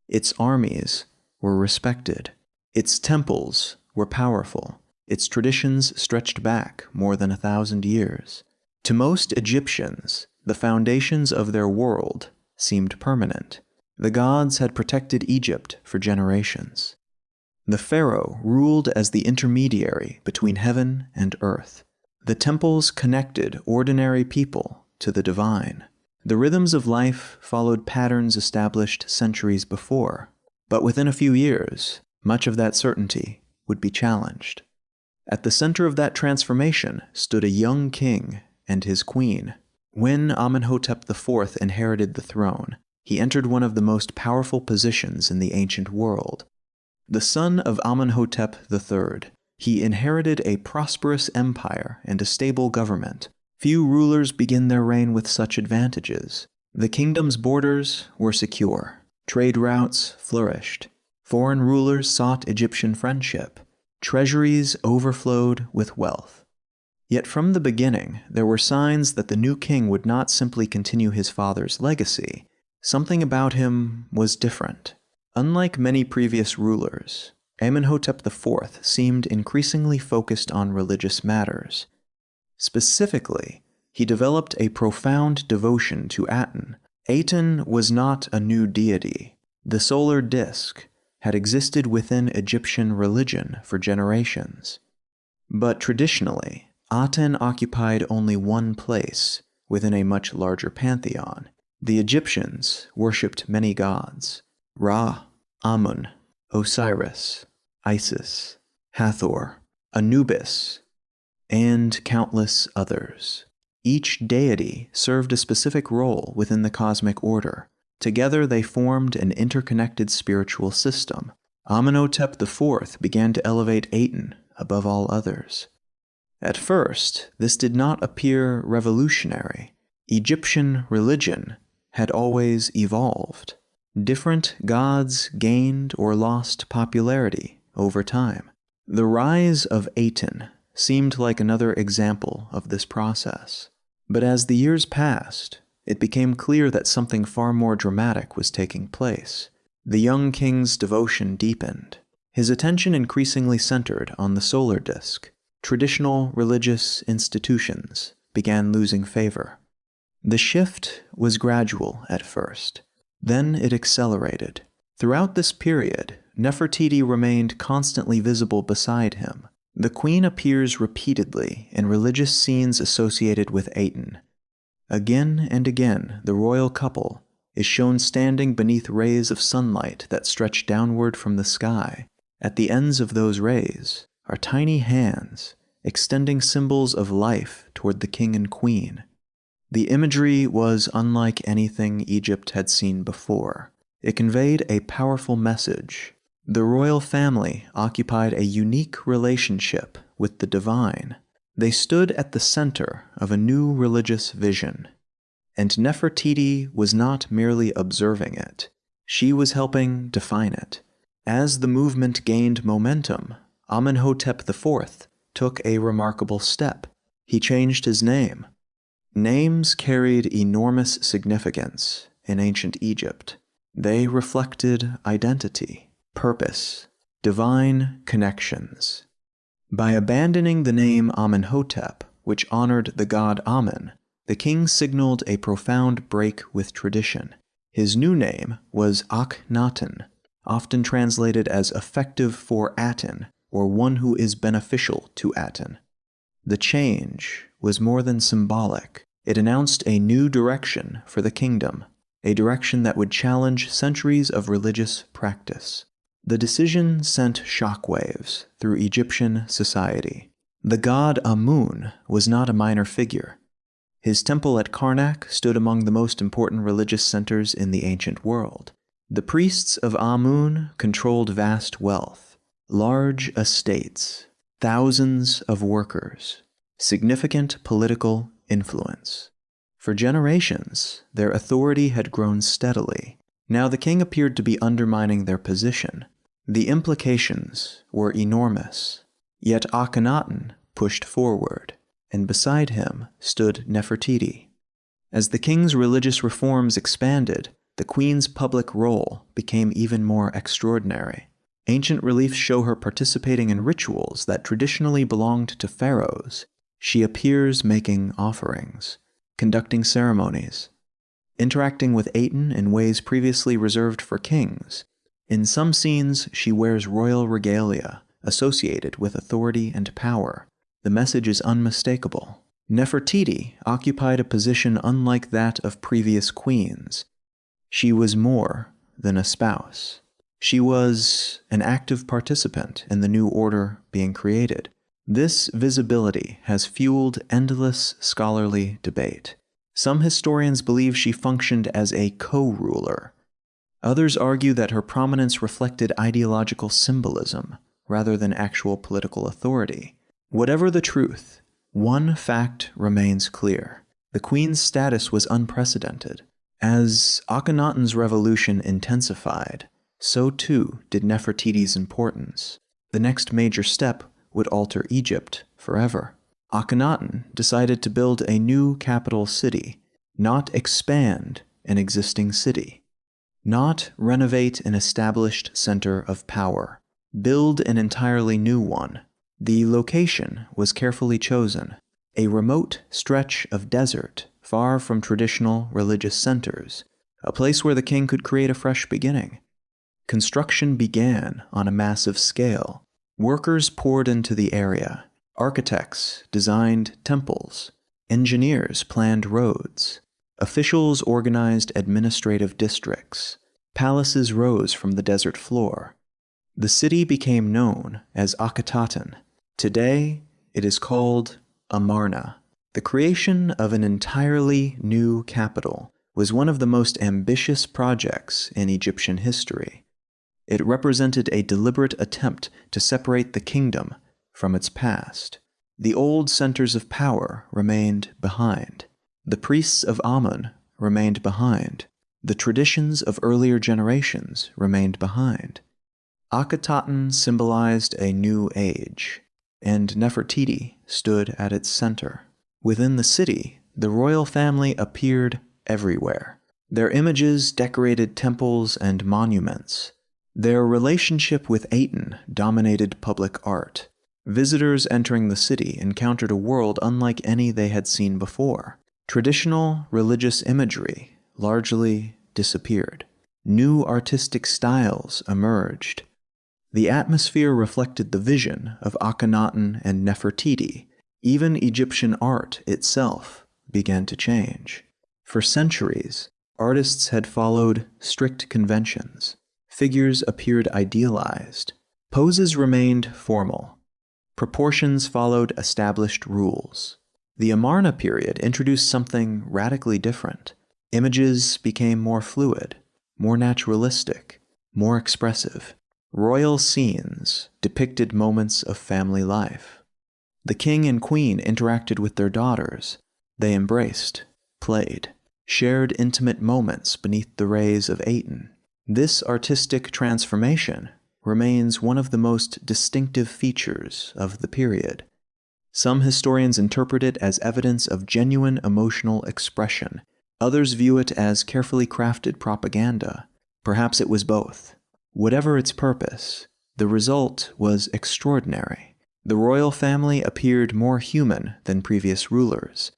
Its armies were respected. Its temples were powerful. Its traditions stretched back more than 1,000 years. To most Egyptians, the foundations of their world seemed permanent. The gods had protected Egypt for generations. The pharaoh ruled as the intermediary between heaven and earth. The temples connected ordinary people to the divine. The rhythms of life followed patterns established centuries before. But within a few years, much of that certainty would be challenged. At the center of that transformation stood a young king and his queen. When Amenhotep IV inherited the throne, he entered one of the most powerful positions in the ancient world. The son of Amenhotep III, he inherited a prosperous empire and a stable government. Few rulers begin their reign with such advantages. The kingdom's borders were secure. Trade routes flourished. Foreign rulers sought Egyptian friendship. Treasuries overflowed with wealth. Yet from the beginning, there were signs that the new king would not simply continue his father's legacy. Something about him was different. Unlike many previous rulers, Amenhotep IV seemed increasingly focused on religious matters. Specifically, he developed a profound devotion to Aten. Aten was not a new deity. The solar disk had existed within Egyptian religion for generations. But traditionally, Aten occupied only one place within a much larger pantheon. The Egyptians worshipped many gods: Ra, Amun, Osiris, Isis, Hathor, Anubis, and countless others. Each deity served a specific role within the cosmic order. Together they formed an interconnected spiritual system. Amenhotep IV began to elevate Aten above all others. At first, this did not appear revolutionary. Egyptian religion had always evolved. Different gods gained or lost popularity over time. The rise of Aten seemed like another example of this process. But as the years passed, it became clear that something far more dramatic was taking place. The young king's devotion deepened. His attention increasingly centered on the solar disk. Traditional religious institutions began losing favor. The shift was gradual at first. Then it accelerated. Throughout this period, Nefertiti remained constantly visible beside him. The queen appears repeatedly in religious scenes associated with Aten. Again and again, the royal couple is shown standing beneath rays of sunlight that stretch downward from the sky. At the ends of those rays are tiny hands, extending symbols of life toward the king and queen. The imagery was unlike anything Egypt had seen before. It conveyed a powerful message. The royal family occupied a unique relationship with the divine. They stood at the center of a new religious vision. And Nefertiti was not merely observing it. She was helping define it. As the movement gained momentum, Amenhotep IV took a remarkable step. He changed his name. Names carried enormous significance in ancient Egypt. They reflected identity, purpose, divine connections. By abandoning the name Amenhotep, which honored the god Amen, the king signaled a profound break with tradition. His new name was Akhenaten, often translated as effective for Aten, or one who is beneficial to Aten. The change was more than symbolic. It announced a new direction for the kingdom, a direction that would challenge centuries of religious practice. The decision sent shockwaves through Egyptian society. The god Amun was not a minor figure. His temple at Karnak stood among the most important religious centers in the ancient world. The priests of Amun controlled vast wealth, large estates, thousands of workers, significant political influence. For generations, their authority had grown steadily. Now the king appeared to be undermining their position. The implications were enormous. Yet Akhenaten pushed forward, and beside him stood Nefertiti. As the king's religious reforms expanded, the queen's public role became even more extraordinary. Ancient reliefs show her participating in rituals that traditionally belonged to pharaohs. She appears making offerings, conducting ceremonies, interacting with Aten in ways previously reserved for kings. In some scenes, she wears royal regalia associated with authority and power. The message is unmistakable. Nefertiti occupied a position unlike that of previous queens. She was more than a spouse. She was an active participant in the new order being created. This visibility has fueled endless scholarly debate. Some historians believe she functioned as a co-ruler. Others argue that her prominence reflected ideological symbolism rather than actual political authority. Whatever the truth, one fact remains clear. The queen's status was unprecedented. As Akhenaten's revolution intensified, so too did Nefertiti's importance. The next major step would alter Egypt forever. Akhenaten decided to build a new capital city, not expand an existing city, not renovate an established center of power, build an entirely new one. The location was carefully chosen, a remote stretch of desert far from traditional religious centers, a place where the king could create a fresh beginning. Construction began on a massive scale. Workers poured into the area. Architects designed temples. Engineers planned roads. Officials organized administrative districts. Palaces rose from the desert floor. The city became known as Akhetaten. Today, it is called Amarna. The creation of an entirely new capital was one of the most ambitious projects in Egyptian history. It represented a deliberate attempt to separate the kingdom from its past. The old centers of power remained behind. The priests of Amun remained behind. The traditions of earlier generations remained behind. Akhenaten symbolized a new age, and Nefertiti stood at its center. Within the city, the royal family appeared everywhere. Their images decorated temples and monuments. Their relationship with Aten dominated public art. Visitors entering the city encountered a world unlike any they had seen before. Traditional religious imagery largely disappeared. New artistic styles emerged. The atmosphere reflected the vision of Akhenaten and Nefertiti. Even Egyptian art itself began to change. For centuries, artists had followed strict conventions. Figures appeared idealized. Poses remained formal. Proportions followed established rules. The Amarna period introduced something radically different. Images became more fluid, more naturalistic, more expressive. Royal scenes depicted moments of family life. The king and queen interacted with their daughters. They embraced, played, shared intimate moments beneath the rays of Aten. This artistic transformation remains one of the most distinctive features of the period. Some historians interpret it as evidence of genuine emotional expression. Others view it as carefully crafted propaganda. Perhaps it was both. Whatever its purpose, the result was extraordinary. The royal family appeared more human than previous rulers,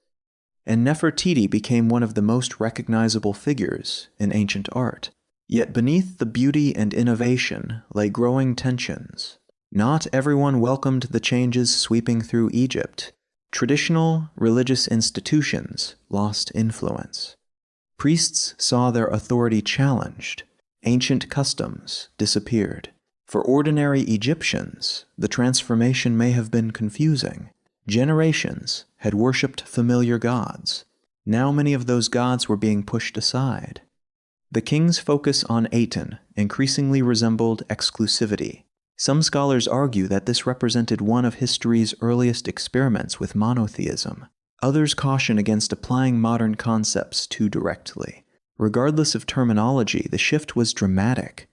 and Nefertiti became one of the most recognizable figures in ancient art. Yet beneath the beauty and innovation lay growing tensions. Not everyone welcomed the changes sweeping through Egypt. Traditional religious institutions lost influence. Priests saw their authority challenged. Ancient customs disappeared. For ordinary Egyptians, the transformation may have been confusing. Generations had worshipped familiar gods. Now many of those gods were being pushed aside. The king's focus on Aten increasingly resembled exclusivity. Some scholars argue that this represented one of history's earliest experiments with monotheism. Others caution against applying modern concepts too directly. Regardless of terminology, the shift was dramatic.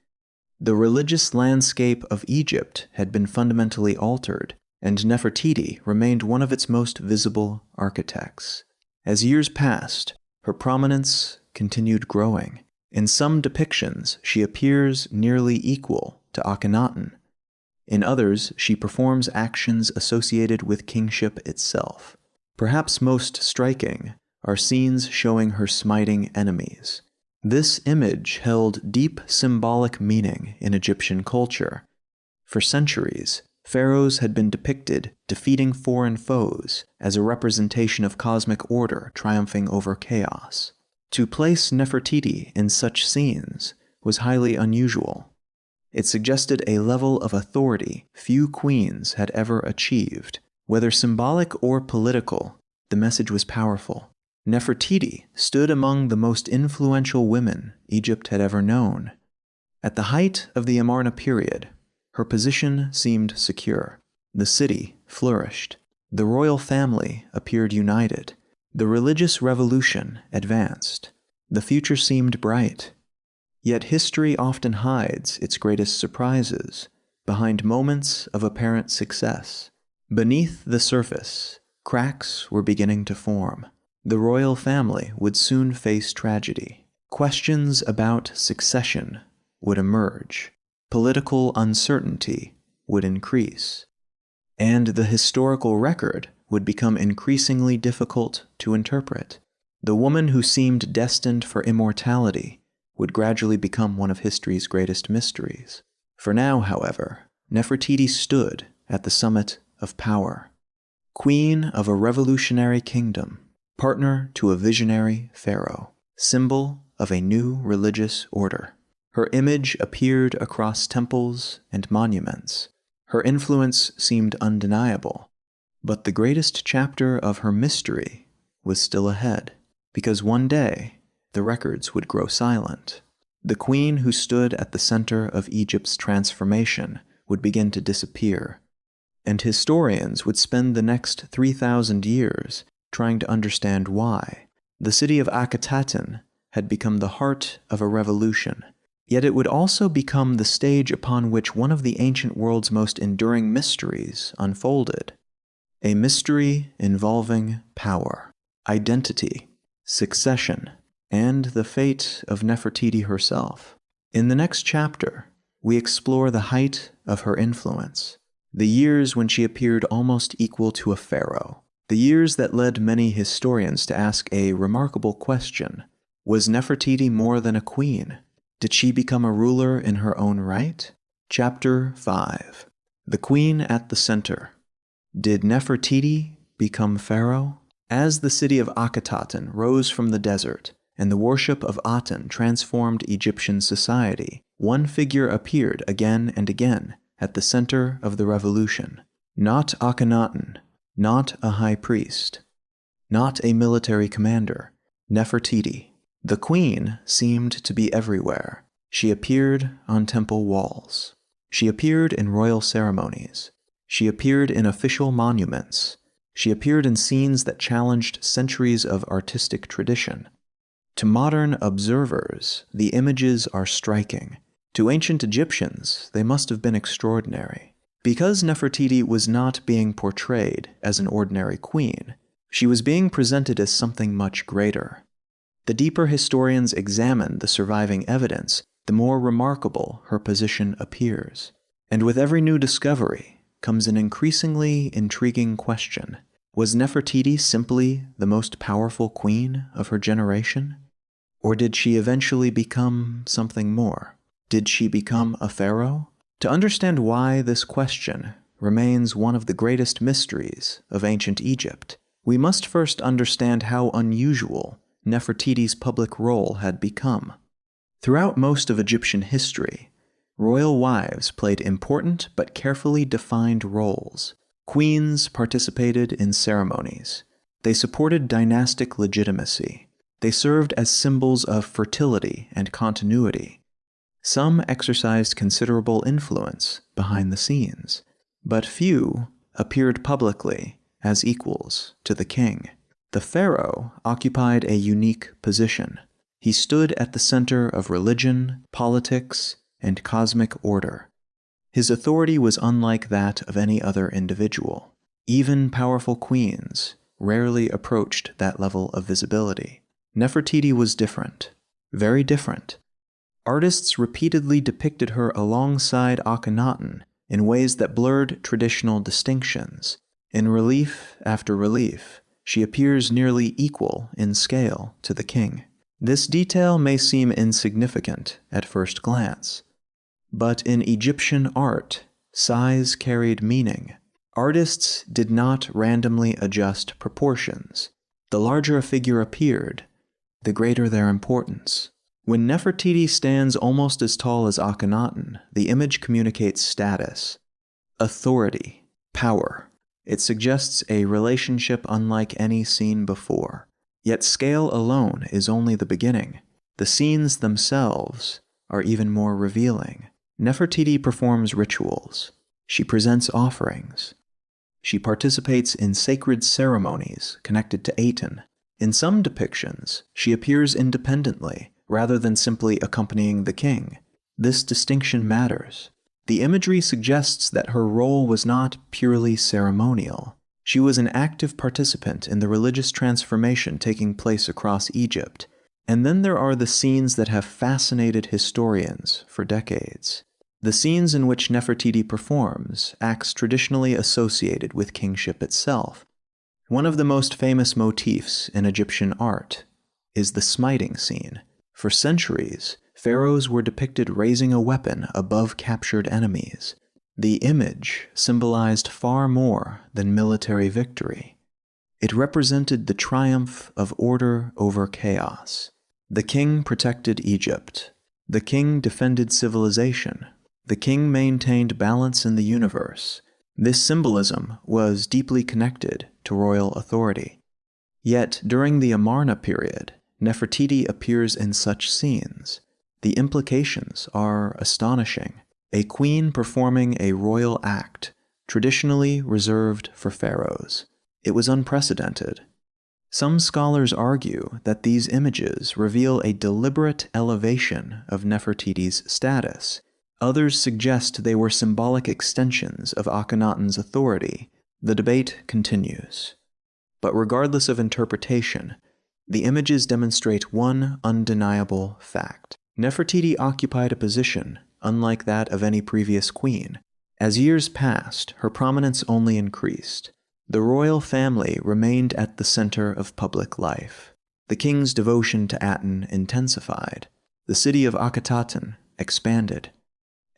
The religious landscape of Egypt had been fundamentally altered, and Nefertiti remained one of its most visible architects. As years passed, her prominence continued growing. In some depictions, she appears nearly equal to Akhenaten. In others, she performs actions associated with kingship itself. Perhaps most striking are scenes showing her smiting enemies. This image held deep symbolic meaning in Egyptian culture. For centuries, pharaohs had been depicted defeating foreign foes as a representation of cosmic order triumphing over chaos. To place Nefertiti in such scenes was highly unusual. It suggested a level of authority few queens had ever achieved. Whether symbolic or political, the message was powerful. Nefertiti stood among the most influential women Egypt had ever known. At the height of the Amarna period, her position seemed secure. The city flourished. The royal family appeared united. The religious revolution advanced. The future seemed bright. Yet history often hides its greatest surprises behind moments of apparent success. Beneath the surface, cracks were beginning to form. The royal family would soon face tragedy. Questions about succession would emerge. Political uncertainty would increase. And the historical record would become increasingly difficult to interpret. The woman who seemed destined for immortality would gradually become one of history's greatest mysteries. For now, however, Nefertiti stood at the summit of power. Queen of a revolutionary kingdom, partner to a visionary pharaoh, symbol of a new religious order. Her image appeared across temples and monuments. Her influence seemed undeniable. But the greatest chapter of her mystery was still ahead, because one day the records would grow silent. The queen who stood at the center of Egypt's transformation would begin to disappear. and historians would spend the next 3,000 years trying to understand why. The city of Akhetaten had become the heart of a revolution, yet it would also become the stage upon which one of the ancient world's most enduring mysteries unfolded. A mystery involving power, identity, succession, and the fate of Nefertiti herself. In the next chapter, we explore the height of her influence, the years when she appeared almost equal to a pharaoh, the years that led many historians to ask a remarkable question: was Nefertiti more than a queen? Did she become a ruler in her own right? Chapter 5. The Queen at the Center. Did Nefertiti become pharaoh? As the city of Akhetaten rose from the desert and the worship of Aten transformed Egyptian society, one figure appeared again and again at the center of the revolution. Not Akhenaten, not a high priest, not a military commander. Nefertiti. The queen seemed to be everywhere. She appeared on temple walls. She appeared in royal ceremonies. She appeared in official monuments. She appeared in scenes that challenged centuries of artistic tradition. To modern observers, the images are striking. To ancient Egyptians, they must have been extraordinary. Because Nefertiti was not being portrayed as an ordinary queen, she was being presented as something much greater. The deeper historians examine the surviving evidence, the more remarkable her position appears. And with every new discovery comes an increasingly intriguing question. Was Nefertiti simply the most powerful queen of her generation? Or did she eventually become something more? Did she become a pharaoh? To understand why this question remains one of the greatest mysteries of ancient Egypt, we must first understand how unusual Nefertiti's public role had become. Throughout most of Egyptian history, royal wives played important but carefully defined roles. Queens participated in ceremonies. They supported dynastic legitimacy. They served as symbols of fertility and continuity. Some exercised considerable influence behind the scenes, but few appeared publicly as equals to the king. The pharaoh occupied a unique position. He stood at the center of religion, politics, and cosmic order. His authority was unlike that of any other individual. Even powerful queens rarely approached that level of visibility. Nefertiti was different, very different. Artists repeatedly depicted her alongside Akhenaten in ways that blurred traditional distinctions. In relief after relief, she appears nearly equal in scale to the king. This detail may seem insignificant at first glance, but in Egyptian art, size carried meaning. Artists did not randomly adjust proportions. The larger a figure appeared, the greater their importance. When Nefertiti stands almost as tall as Akhenaten, the image communicates status, authority, power. It suggests a relationship unlike any seen before. Yet scale alone is only the beginning. The scenes themselves are even more revealing. Nefertiti performs rituals. She presents offerings. She participates in sacred ceremonies connected to Aten. In some depictions, she appears independently, rather than simply accompanying the king. This distinction matters. The imagery suggests that her role was not purely ceremonial. She was an active participant in the religious transformation taking place across Egypt. And then there are the scenes that have fascinated historians for decades. The scenes in which Nefertiti performs acts traditionally associated with kingship itself. One of the most famous motifs in Egyptian art is the smiting scene. For centuries, pharaohs were depicted raising a weapon above captured enemies. The image symbolized far more than military victory. It represented the triumph of order over chaos. The king protected Egypt. The king defended civilization. The king maintained balance in the universe. This symbolism was deeply connected to royal authority. Yet, during the Amarna period, Nefertiti appears in such scenes. The implications are astonishing. A queen performing a royal act traditionally reserved for pharaohs. It was unprecedented. Some scholars argue that these images reveal a deliberate elevation of Nefertiti's status. Others suggest they were symbolic extensions of Akhenaten's authority. The debate continues. But regardless of interpretation, the images demonstrate one undeniable fact. Nefertiti occupied a position unlike that of any previous queen. As years passed, her prominence only increased. The royal family remained at the center of public life. The king's devotion to Aten intensified. The city of Akhetaten expanded.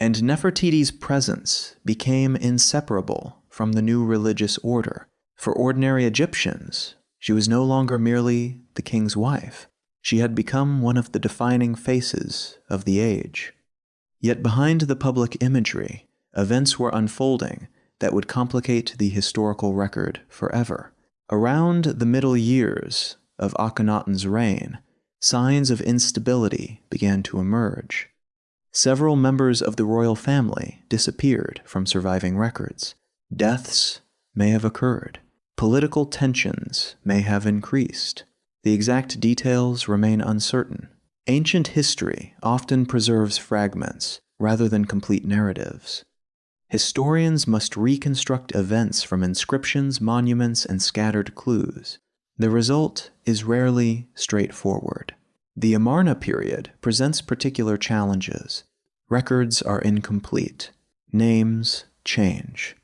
And Nefertiti's presence became inseparable from the new religious order. For ordinary Egyptians, she was no longer merely the king's wife. She had become one of the defining faces of the age. Yet behind the public imagery, events were unfolding that would complicate the historical record forever. Around the middle years of Akhenaten's reign, signs of instability began to emerge. Several members of the royal family disappeared from surviving records. Deaths may have occurred. Political tensions may have increased. The exact details remain uncertain. Ancient history often preserves fragments rather than complete narratives. Historians must reconstruct events from inscriptions, monuments, and scattered clues. The result is rarely straightforward. The Amarna period presents particular challenges. Records are incomplete. Names change.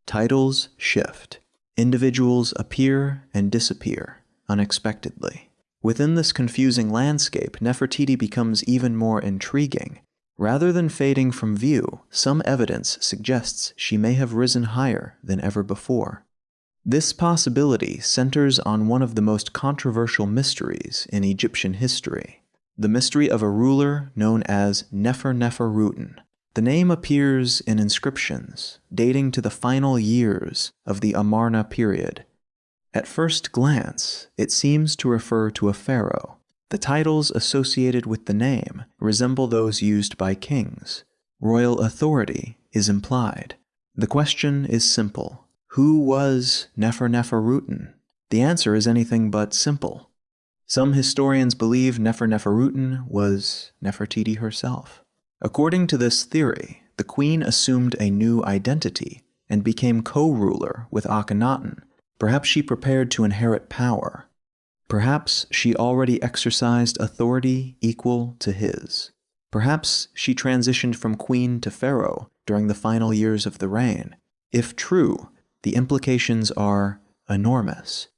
Titles shift. Individuals appear and disappear unexpectedly. Within this confusing landscape, Nefertiti becomes even more intriguing. Rather than fading from view, some evidence suggests she may have risen higher than ever before. This possibility centers on one of the most controversial mysteries in Egyptian history, the mystery of a ruler known as Nefertiti. The name appears in inscriptions dating to the final years of the Amarna period. At first glance, it seems to refer to a pharaoh. The titles associated with the name resemble those used by kings. Royal authority is implied. The question is simple. Who was Nefertiti? The answer is anything but simple. Some historians believe Nefertiti was Nefertiti herself. According to this theory, the queen assumed a new identity and became co-ruler with Akhenaten. Perhaps she prepared to inherit power. Perhaps she already exercised authority equal to his. Perhaps she transitioned from queen to pharaoh during the final years of the reign. If true, the implications are enormous.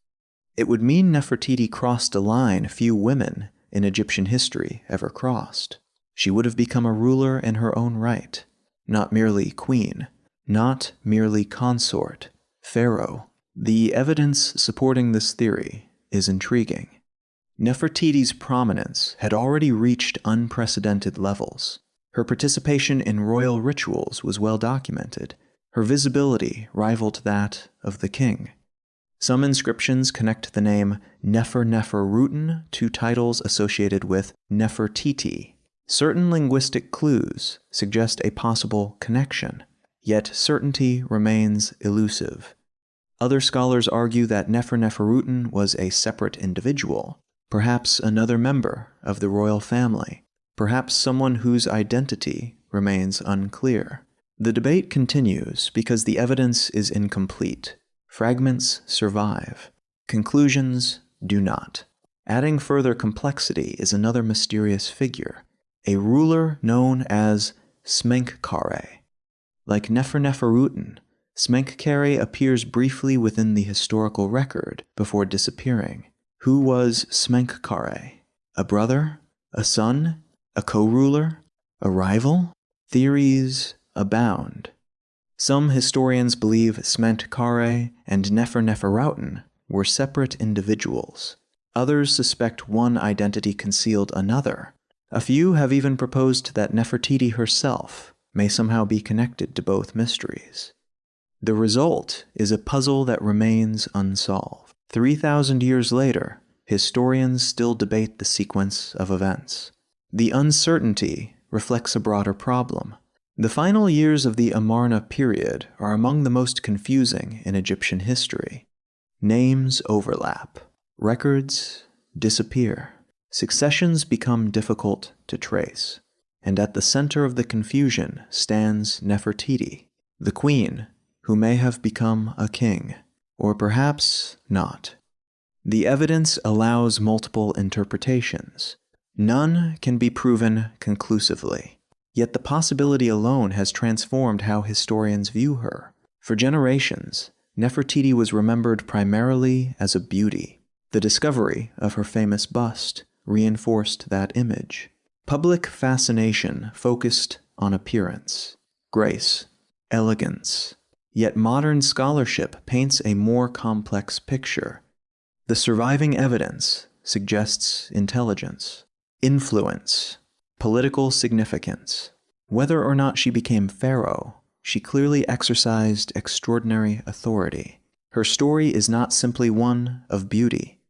It would mean Nefertiti crossed a line few women in Egyptian history ever crossed. She would have become a ruler in her own right, not merely queen, not merely consort, pharaoh. The evidence supporting this theory is intriguing. Nefertiti's prominence had already reached unprecedented levels. Her participation in royal rituals was well documented. Her visibility rivaled that of the king. Some inscriptions connect the name Nefertiti to titles associated with Nefertiti. Certain linguistic clues suggest a possible connection, yet certainty remains elusive. Other scholars argue that Nefertiti was a separate individual, perhaps another member of the royal family, perhaps someone whose identity remains unclear. The debate continues because the evidence is incomplete. Fragments survive. Conclusions do not. Adding further complexity is another mysterious figure, a ruler known as Smenkhkare. Like Nefertiti, Smenkhkare appears briefly within the historical record before disappearing. Who was Smenkhkare? A brother? A son? A co-ruler? A rival? Theories abound. Some historians believe Smenkhkare and Nefertiti were separate individuals. Others suspect one identity concealed another. A few have even proposed that Nefertiti herself may somehow be connected to both mysteries. The result is a puzzle that remains unsolved. 3,000 years later, historians still debate the sequence of events. The uncertainty reflects a broader problem. The final years of the Amarna period are among the most confusing in Egyptian history. Names overlap. Records disappear. Successions become difficult to trace. And at the center of the confusion stands Nefertiti, the queen who may have become a king, or perhaps not. The evidence allows multiple interpretations. None can be proven conclusively. Yet the possibility alone has transformed how historians view her. For generations, Nefertiti was remembered primarily as a beauty. The discovery of her famous bust reinforced that image. Public fascination focused on appearance, grace, elegance. Yet modern scholarship paints a more complex picture. The surviving evidence suggests intelligence, influence, political significance. Whether or not she became pharaoh, she clearly exercised extraordinary authority. Her story is not simply one of beauty.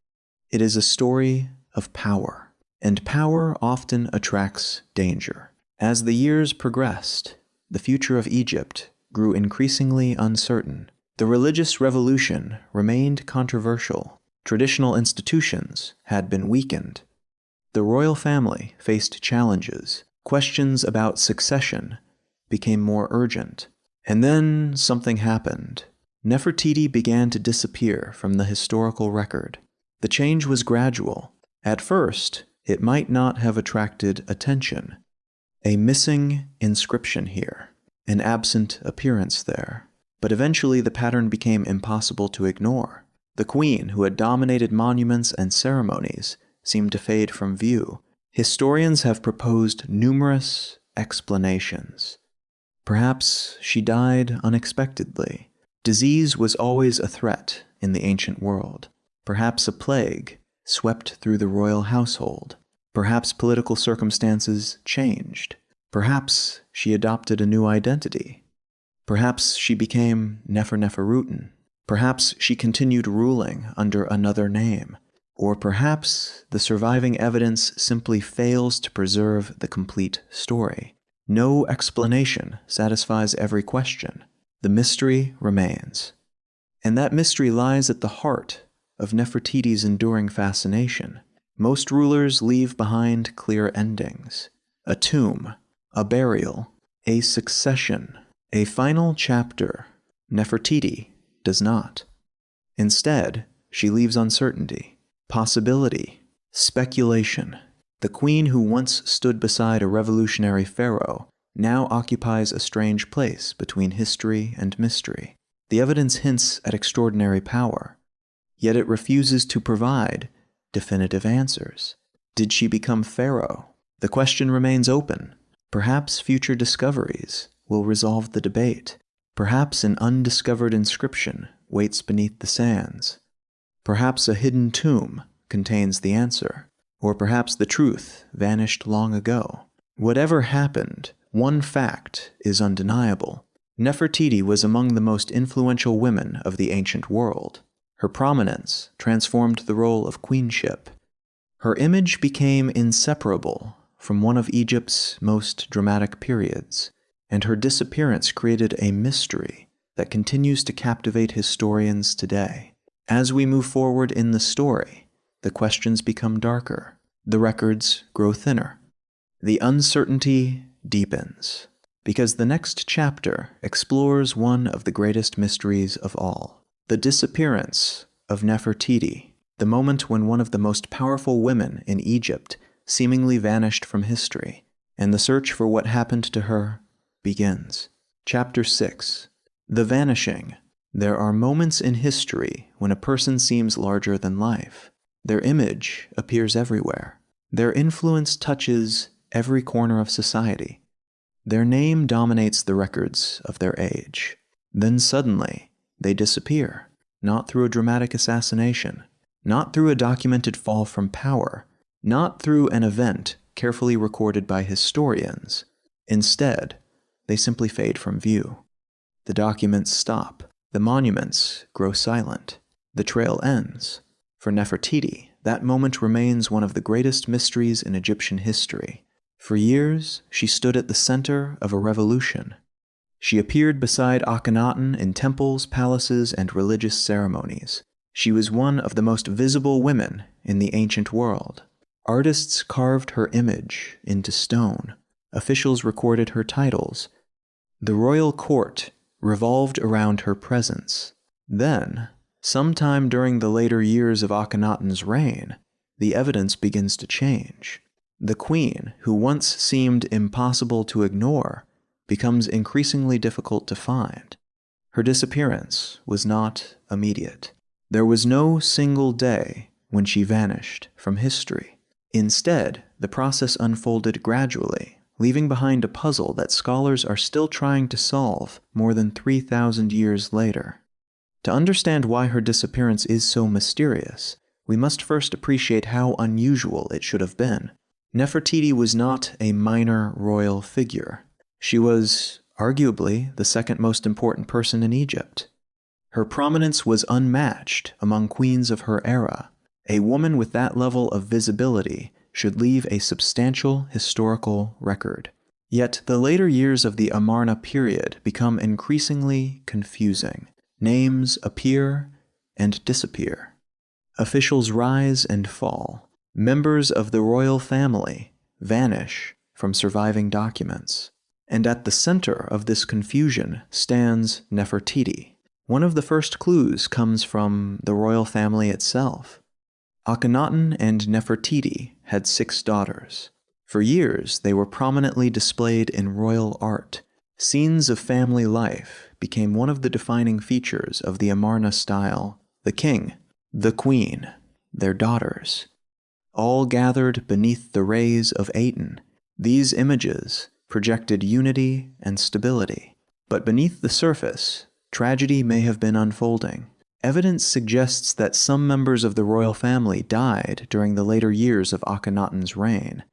It is a story of power. And power often attracts danger. As the years progressed, the future of Egypt grew increasingly uncertain. The religious revolution remained controversial. Traditional institutions had been weakened. The royal family faced challenges. Questions about succession became more urgent. And then something happened. Nefertiti began to disappear from the historical record. The change was gradual. At first, it might not have attracted attention. A missing inscription here, an absent appearance there. But eventually the pattern became impossible to ignore. The queen, who had dominated monuments and ceremonies, seemed to fade from view. Historians have proposed numerous explanations. Perhaps she died unexpectedly. Disease was always a threat in the ancient world. Perhaps a plague swept through the royal household. Perhaps political circumstances changed. Perhaps she adopted a new identity. Perhaps she became Neferneferutin. Perhaps she continued ruling under another name. Or perhaps the surviving evidence simply fails to preserve the complete story. No explanation satisfies every question. The mystery remains. And that mystery lies at the heart of Nefertiti's enduring fascination. Most rulers leave behind clear endings. A tomb, a burial, a succession, a final chapter. Nefertiti does not. Instead, she leaves uncertainty, possibility, speculation. The queen who once stood beside a revolutionary pharaoh now occupies a strange place between history and mystery. The evidence hints at extraordinary power, yet it refuses to provide definitive answers. Did she become pharaoh? The question remains open. Perhaps future discoveries will resolve the debate. Perhaps an undiscovered inscription waits beneath the sands. Perhaps a hidden tomb contains the answer. Or perhaps the truth vanished long ago. Whatever happened, one fact is undeniable. Nefertiti was among the most influential women of the ancient world. Her prominence transformed the role of queenship. Her image became inseparable from one of Egypt's most dramatic periods, and her disappearance created a mystery that continues to captivate historians today. As we move forward in the story, the questions become darker, the records grow thinner, the uncertainty deepens, because the next chapter explores one of the greatest mysteries of all. The disappearance of Nefertiti, the moment when one of the most powerful women in Egypt seemingly vanished from history, and the search for what happened to her begins. Chapter 6. The Vanishing. There are moments in history when a person seems larger than life. Their image appears everywhere. Their influence touches every corner of society. Their name dominates the records of their age. Then suddenly, they disappear, not through a dramatic assassination, not through a documented fall from power, not through an event carefully recorded by historians. Instead, they simply fade from view. The documents stop. The monuments grow silent. The trail ends. For Nefertiti, that moment remains one of the greatest mysteries in Egyptian history. For years, she stood at the center of a revolution. She appeared beside Akhenaten in temples, palaces, and religious ceremonies. She was one of the most visible women in the ancient world. Artists carved her image into stone. Officials recorded her titles. The royal court revolved around her presence. Then, sometime during the later years of Akhenaten's reign, the evidence begins to change. The queen, who once seemed impossible to ignore, becomes increasingly difficult to find. Her disappearance was not immediate. There was no single day when she vanished from history. Instead, the process unfolded gradually, leaving behind a puzzle that scholars are still trying to solve more than 3,000 years later. To understand why her disappearance is so mysterious, we must first appreciate how unusual it should have been. Nefertiti was not a minor royal figure. She was, arguably, the second most important person in Egypt. Her prominence was unmatched among queens of her era. A woman with that level of visibility should leave a substantial historical record. Yet the later years of the Amarna period become increasingly confusing. Names appear and disappear. Officials rise and fall. Members of the royal family vanish from surviving documents. And at the center of this confusion stands Nefertiti. One of the first clues comes from the royal family itself. Akhenaten and Nefertiti had 6 daughters. For years, they were prominently displayed in royal art. Scenes of family life became one of the defining features of the Amarna style. The king, the queen, their daughters, all gathered beneath the rays of Aten. These images projected unity and stability. But beneath the surface, tragedy may have been unfolding. Evidence suggests that some members of the royal family died during the later years of Akhenaten's reign.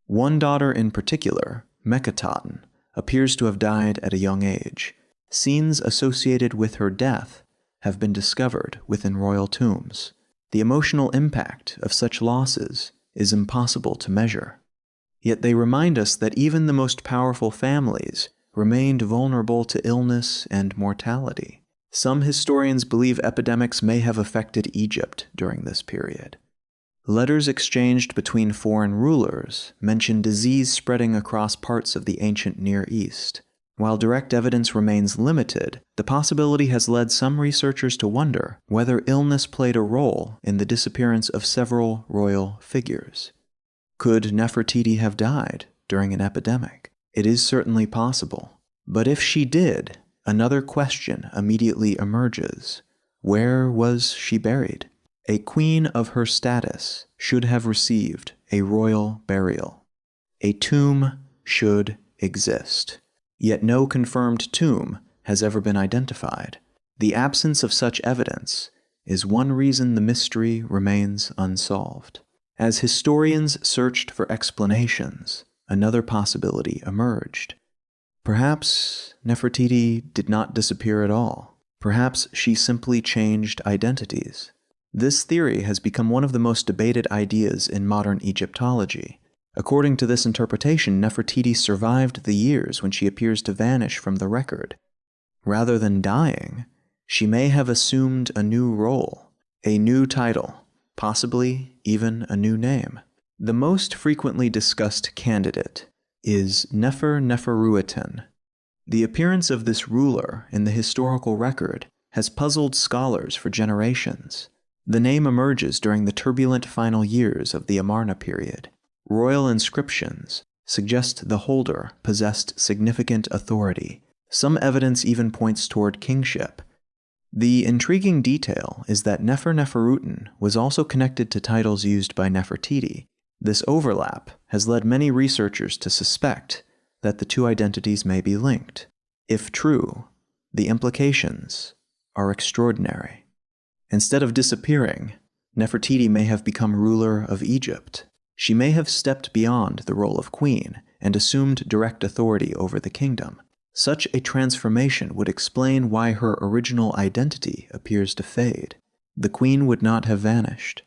One daughter in particular, Menkaten, appears to have died at a young age. Scenes associated with her death have been discovered within royal tombs. The emotional impact of such losses is impossible to measure. Yet they remind us that even the most powerful families remained vulnerable to illness and mortality. Some historians believe epidemics may have affected Egypt during this period. Letters exchanged between foreign rulers mention disease spreading across parts of the ancient Near East. While direct evidence remains limited, the possibility has led some researchers to wonder whether illness played a role in the disappearance of several royal figures. Could Nefertiti have died during an epidemic? It is certainly possible. But if she did, another question immediately emerges. Where was she buried? A queen of her status should have received a royal burial. A tomb should exist. Yet no confirmed tomb has ever been identified. The absence of such evidence is one reason the mystery remains unsolved. As historians searched for explanations, another possibility emerged. Perhaps Nefertiti did not disappear at all. Perhaps she simply changed identities. This theory has become one of the most debated ideas in modern Egyptology. According to this interpretation, Nefertiti survived the years when she appears to vanish from the record. Rather than dying, she may have assumed a new role, a new title, possibly even a new name. The most frequently discussed candidate is Neferueten. The appearance of this ruler in the historical record has puzzled scholars for generations. The name emerges during the turbulent final years of the Amarna period. Royal inscriptions suggest the holder possessed significant authority. Some evidence even points toward kingship. The intriguing detail is that Neferueten was also connected to titles used by Nefertiti. This overlap has led many researchers to suspect that the two identities may be linked. If true, the implications are extraordinary. Instead of disappearing, Nefertiti may have become ruler of Egypt. She may have stepped beyond the role of queen and assumed direct authority over the kingdom. Such a transformation would explain why her original identity appears to fade. The queen would not have vanished.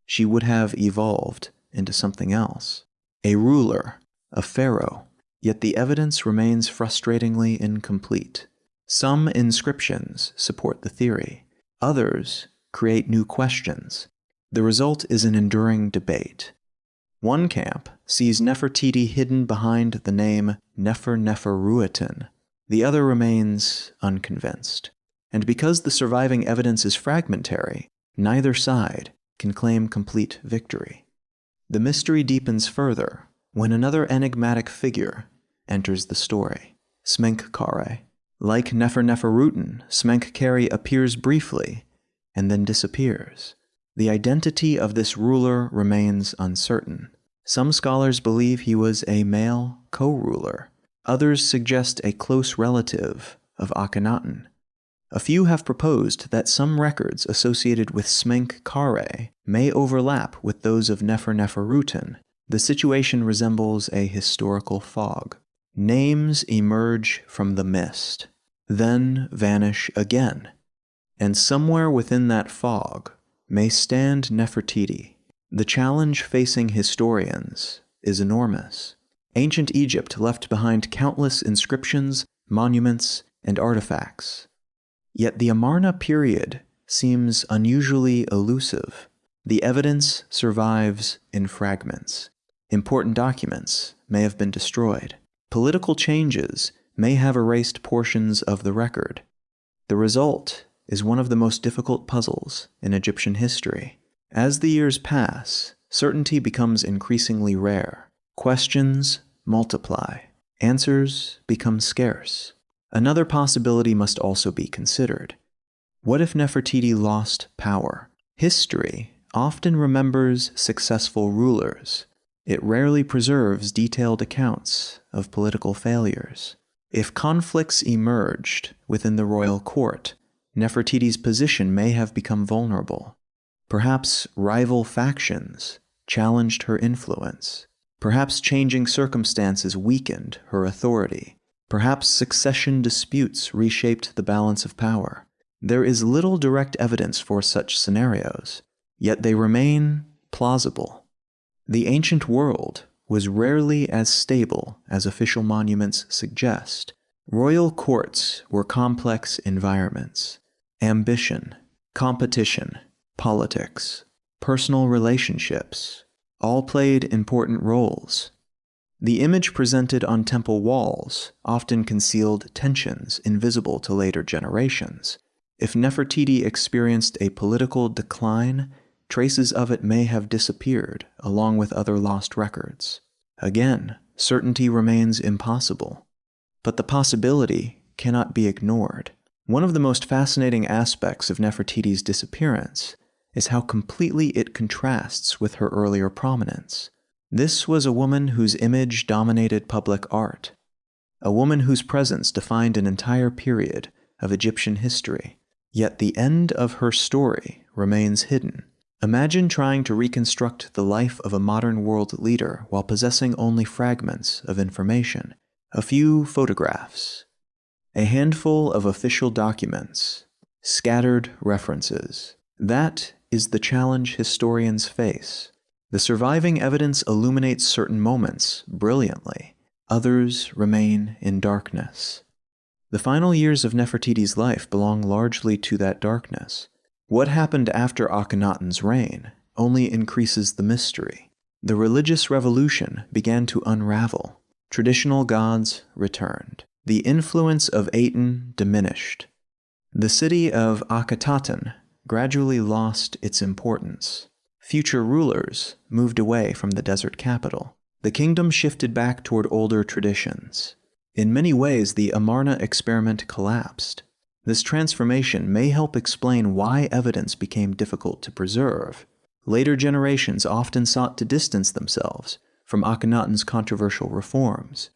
She would have evolved into something else. A ruler a pharaoh, yet the evidence remains frustratingly incomplete. Some inscriptions support the theory, others create new questions. The result is an enduring debate. One camp sees Nefertiti hidden behind the name Neferuiten. The other remains unconvinced. And because the surviving evidence is fragmentary, neither side can claim complete victory. The mystery deepens further when another enigmatic figure enters the story, Smenkhkare. Like Neferuiten, Smenkhkare appears briefly and then disappears. The identity of this ruler remains uncertain. Some scholars believe he was a male co-ruler. Others suggest a close relative of Akhenaten. A few have proposed that some records associated with Smenkhkare may overlap with those of Neferuiten. The situation resembles a historical fog. Names emerge from the mist, then vanish again, and somewhere within that fog may stand Nefertiti. The challenge facing historians is enormous. Ancient Egypt left behind countless inscriptions, monuments, and artifacts. Yet the Amarna period seems unusually elusive. The evidence survives in fragments. Important documents may have been destroyed. Political changes may have erased portions of the record. The result is one of the most difficult puzzles in Egyptian history. As the years pass, certainty becomes increasingly rare. Questions multiply. Answers become scarce. Another possibility must also be considered. What if Nefertiti lost power? History often remembers successful rulers. It rarely preserves detailed accounts of political failures. If conflicts emerged within the royal court, Nefertiti's position may have become vulnerable. Perhaps rival factions challenged her influence. Perhaps changing circumstances weakened her authority. Perhaps succession disputes reshaped the balance of power. There is little direct evidence for such scenarios, yet they remain plausible. The ancient world was rarely as stable as official monuments suggest. Royal courts were complex environments. Ambition, competition, politics, personal relationships, all played important roles. The image presented on temple walls often concealed tensions invisible to later generations. If Nefertiti experienced a political decline, traces of it may have disappeared along with other lost records. Again, certainty remains impossible, but the possibility cannot be ignored. One of the most fascinating aspects of Nefertiti's disappearance is how completely it contrasts with her earlier prominence. This was a woman whose image dominated public art, a woman whose presence defined an entire period of Egyptian history. Yet the end of her story remains hidden. Imagine trying to reconstruct the life of a modern world leader while possessing only fragments of information, a few photographs, a handful of official documents, scattered references. That is the challenge historians face. The surviving evidence illuminates certain moments brilliantly. Others remain in darkness. The final years of Nefertiti's life belong largely to that darkness. What happened after Akhenaten's reign only increases the mystery. The religious revolution began to unravel. Traditional gods returned. The influence of Aten diminished. The city of Akhetaten gradually lost its importance. Future rulers moved away from the desert capital. The kingdom shifted back toward older traditions. In many ways, the Amarna experiment collapsed. This transformation may help explain why evidence became difficult to preserve. Later generations often sought to distance themselves from Akhenaten's controversial reforms.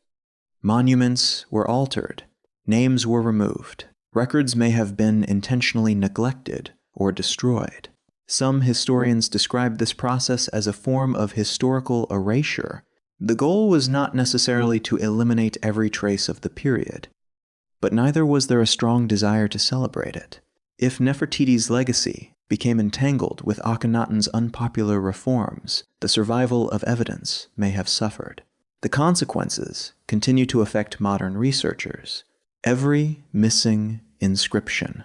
Monuments were altered. Names were removed. Records may have been intentionally neglected or destroyed. Some historians describe this process as a form of historical erasure. The goal was not necessarily to eliminate every trace of the period, but neither was there a strong desire to celebrate it. If Nefertiti's legacy became entangled with Akhenaten's unpopular reforms, the survival of evidence may have suffered. The consequences continue to affect modern researchers. Every missing inscription,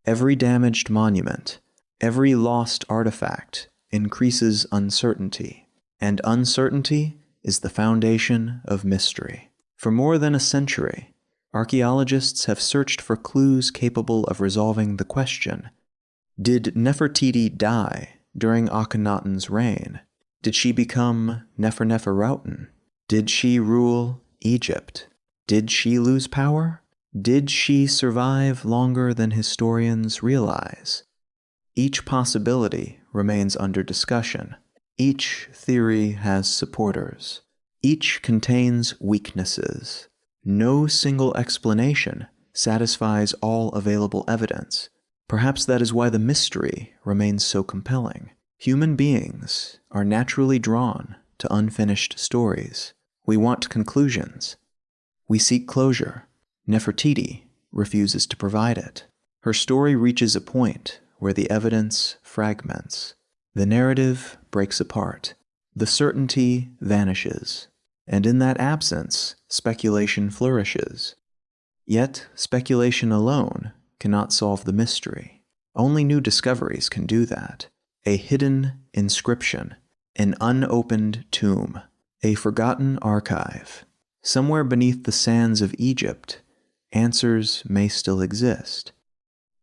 every damaged monument, every lost artifact increases uncertainty, and uncertainty is the foundation of mystery. For more than a century, archaeologists have searched for clues capable of resolving the question: did Nefertiti die during Akhenaten's reign? Did she become Neferneferuaten? Did she rule Egypt? Did she lose power? Did she survive longer than historians realize? Each possibility remains under discussion. Each theory has supporters. Each contains weaknesses. No single explanation satisfies all available evidence. Perhaps that is why the mystery remains so compelling. Human beings are naturally drawn to unfinished stories. We want conclusions. We seek closure. Nefertiti refuses to provide it. Her story reaches a point where the evidence fragments. The narrative breaks apart. The certainty vanishes. And in that absence, speculation flourishes. Yet, speculation alone cannot solve the mystery. Only new discoveries can do that. A hidden inscription, an unopened tomb, a forgotten archive. Somewhere beneath the sands of Egypt, answers may still exist.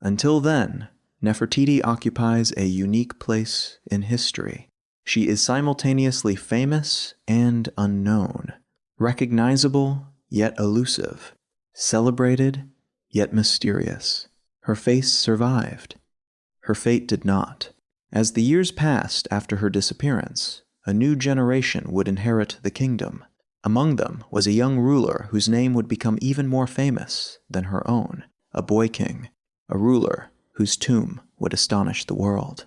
Until then, Nefertiti occupies a unique place in history. She is simultaneously famous and unknown, recognizable yet elusive, celebrated yet mysterious. Her face survived. Her fate did not. As the years passed after her disappearance, a new generation would inherit the kingdom. Among them was a young ruler whose name would become even more famous than her own, a boy king, a ruler whose tomb would astonish the world.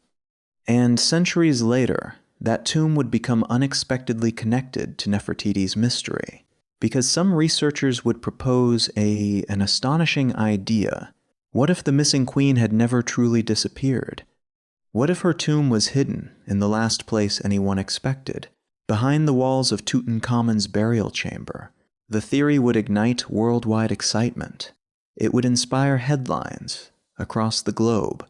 And centuries later, that tomb would become unexpectedly connected to Nefertiti's mystery, because some researchers would propose an astonishing idea. What if the missing queen had never truly disappeared? What if her tomb was hidden in the last place anyone expected, behind the walls of Tutankhamun's burial chamber? The theory would ignite worldwide excitement. It would inspire headlines across the globe,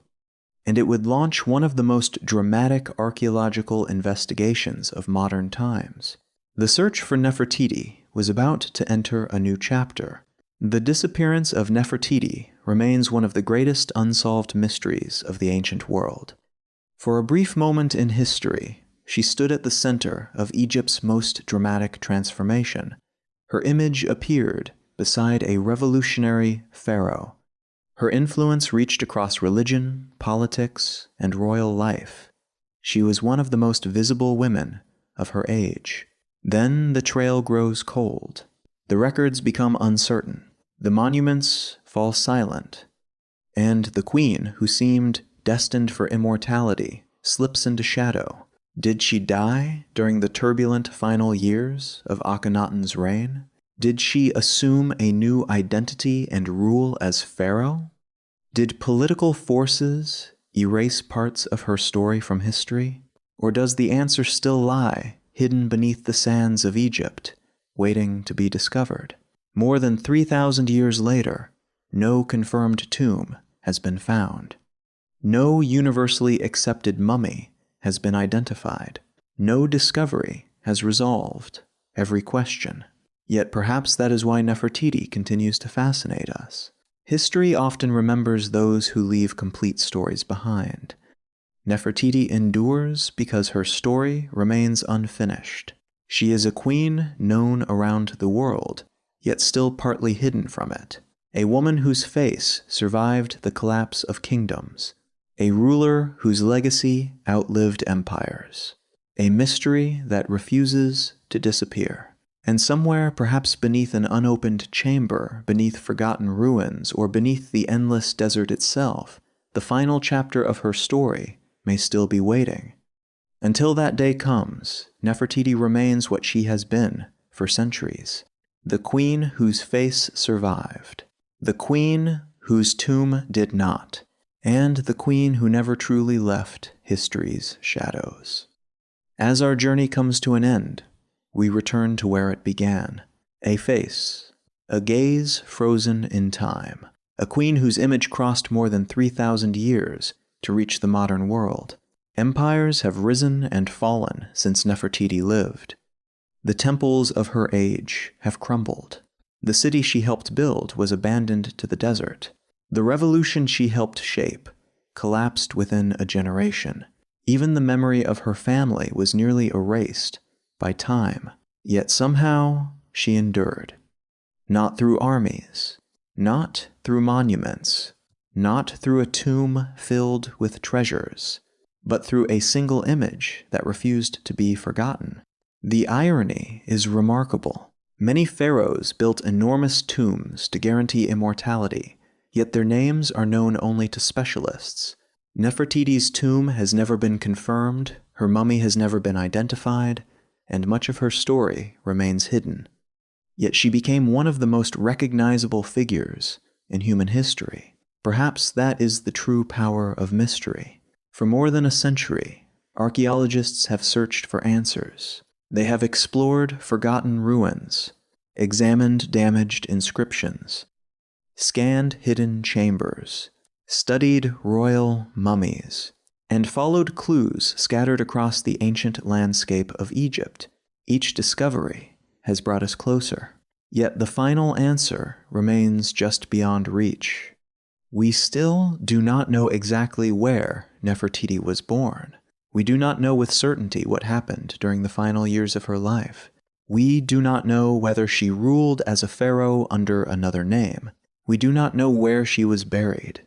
and it would launch one of the most dramatic archaeological investigations of modern times. The search for Nefertiti was about to enter a new chapter. The disappearance of Nefertiti remains one of the greatest unsolved mysteries of the ancient world. For a brief moment in history, she stood at the center of Egypt's most dramatic transformation. Her image appeared beside a revolutionary pharaoh. Her influence reached across religion, politics, and royal life. She was one of the most visible women of her age. Then the trail grows cold. The records become uncertain. The monuments fall silent. And the queen, who seemed destined for immortality, slips into shadow. Did she die during the turbulent final years of Akhenaten's reign? Did she assume a new identity and rule as pharaoh? Did political forces erase parts of her story from history? Or does the answer still lie hidden beneath the sands of Egypt, waiting to be discovered? More than 3,000 years later, no confirmed tomb has been found. No universally accepted mummy has been identified. No discovery has resolved every question. Yet perhaps that is why Nefertiti continues to fascinate us. History often remembers those who leave complete stories behind. Nefertiti endures because her story remains unfinished. She is a queen known around the world, yet still partly hidden from it. A woman whose face survived the collapse of kingdoms. A ruler whose legacy outlived empires. A mystery that refuses to disappear. And somewhere, perhaps beneath an unopened chamber, beneath forgotten ruins, or beneath the endless desert itself, the final chapter of her story may still be waiting. Until that day comes, Nefertiti remains what she has been for centuries. The queen whose face survived. The queen whose tomb did not. And the queen who never truly left history's shadows. As our journey comes to an end, we return to where it began. A face, a gaze frozen in time, a queen whose image crossed more than 3,000 years to reach the modern world. Empires have risen and fallen since Nefertiti lived. The temples of her age have crumbled. The city she helped build was abandoned to the desert. The revolution she helped shape collapsed within a generation. Even the memory of her family was nearly erased by time. Yet somehow she endured. Not through armies, not through monuments, not through a tomb filled with treasures, but through a single image that refused to be forgotten. The irony is remarkable. Many pharaohs built enormous tombs to guarantee immortality, yet their names are known only to specialists. Nefertiti's tomb has never been confirmed, her mummy has never been identified, and much of her story remains hidden. Yet she became one of the most recognizable figures in human history. Perhaps that is the true power of mystery. For more than a century, archaeologists have searched for answers. They have explored forgotten ruins, examined damaged inscriptions, scanned hidden chambers, studied royal mummies, and followed clues scattered across the ancient landscape of Egypt. Each discovery has brought us closer. Yet the final answer remains just beyond reach. We still do not know exactly where Nefertiti was born. We do not know with certainty what happened during the final years of her life. We do not know whether she ruled as a pharaoh under another name. We do not know where she was buried.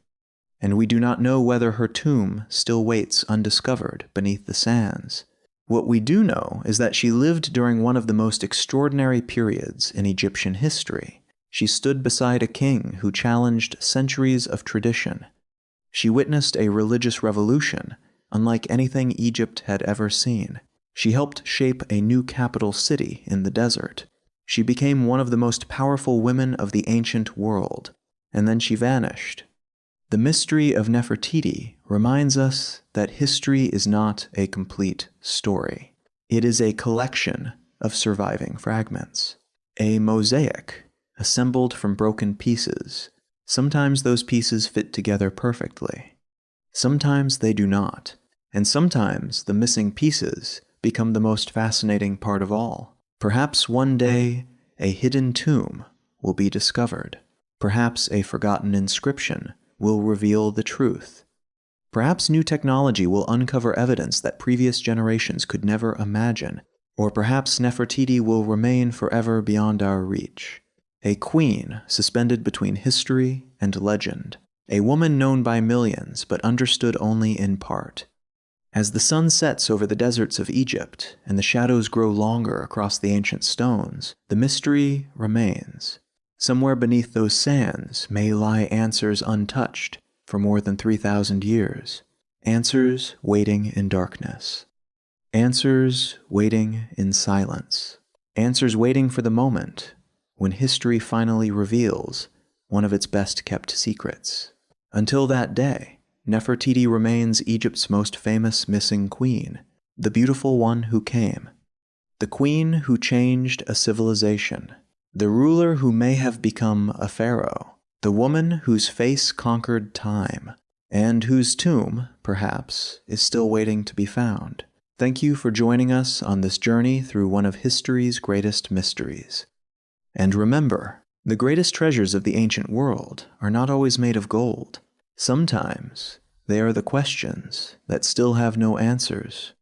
And we do not know whether her tomb still waits undiscovered beneath the sands. What we do know is that she lived during one of the most extraordinary periods in Egyptian history. She stood beside a king who challenged centuries of tradition. She witnessed a religious revolution unlike anything Egypt had ever seen. She helped shape a new capital city in the desert. She became one of the most powerful women of the ancient world, and then she vanished. The mystery of Nefertiti reminds us that history is not a complete story. It is a collection of surviving fragments, a mosaic assembled from broken pieces. Sometimes those pieces fit together perfectly. Sometimes they do not, and sometimes the missing pieces become the most fascinating part of all. Perhaps one day a hidden tomb will be discovered. Perhaps a forgotten inscription will reveal the truth. Perhaps new technology will uncover evidence that previous generations could never imagine, or perhaps Nefertiti will remain forever beyond our reach. A queen suspended between history and legend, a woman known by millions but understood only in part. As the sun sets over the deserts of Egypt and the shadows grow longer across the ancient stones, the mystery remains. Somewhere beneath those sands may lie answers untouched for more than 3,000 years. Answers waiting in darkness. Answers waiting in silence. Answers waiting for the moment when history finally reveals one of its best-kept secrets. Until that day, Nefertiti remains Egypt's most famous missing queen, the beautiful one who came. The queen who changed a civilization. The ruler who may have become a pharaoh, the woman whose face conquered time, and whose tomb, perhaps, is still waiting to be found. Thank you for joining us on this journey through one of history's greatest mysteries. And remember, the greatest treasures of the ancient world are not always made of gold. Sometimes they are the questions that still have no answers.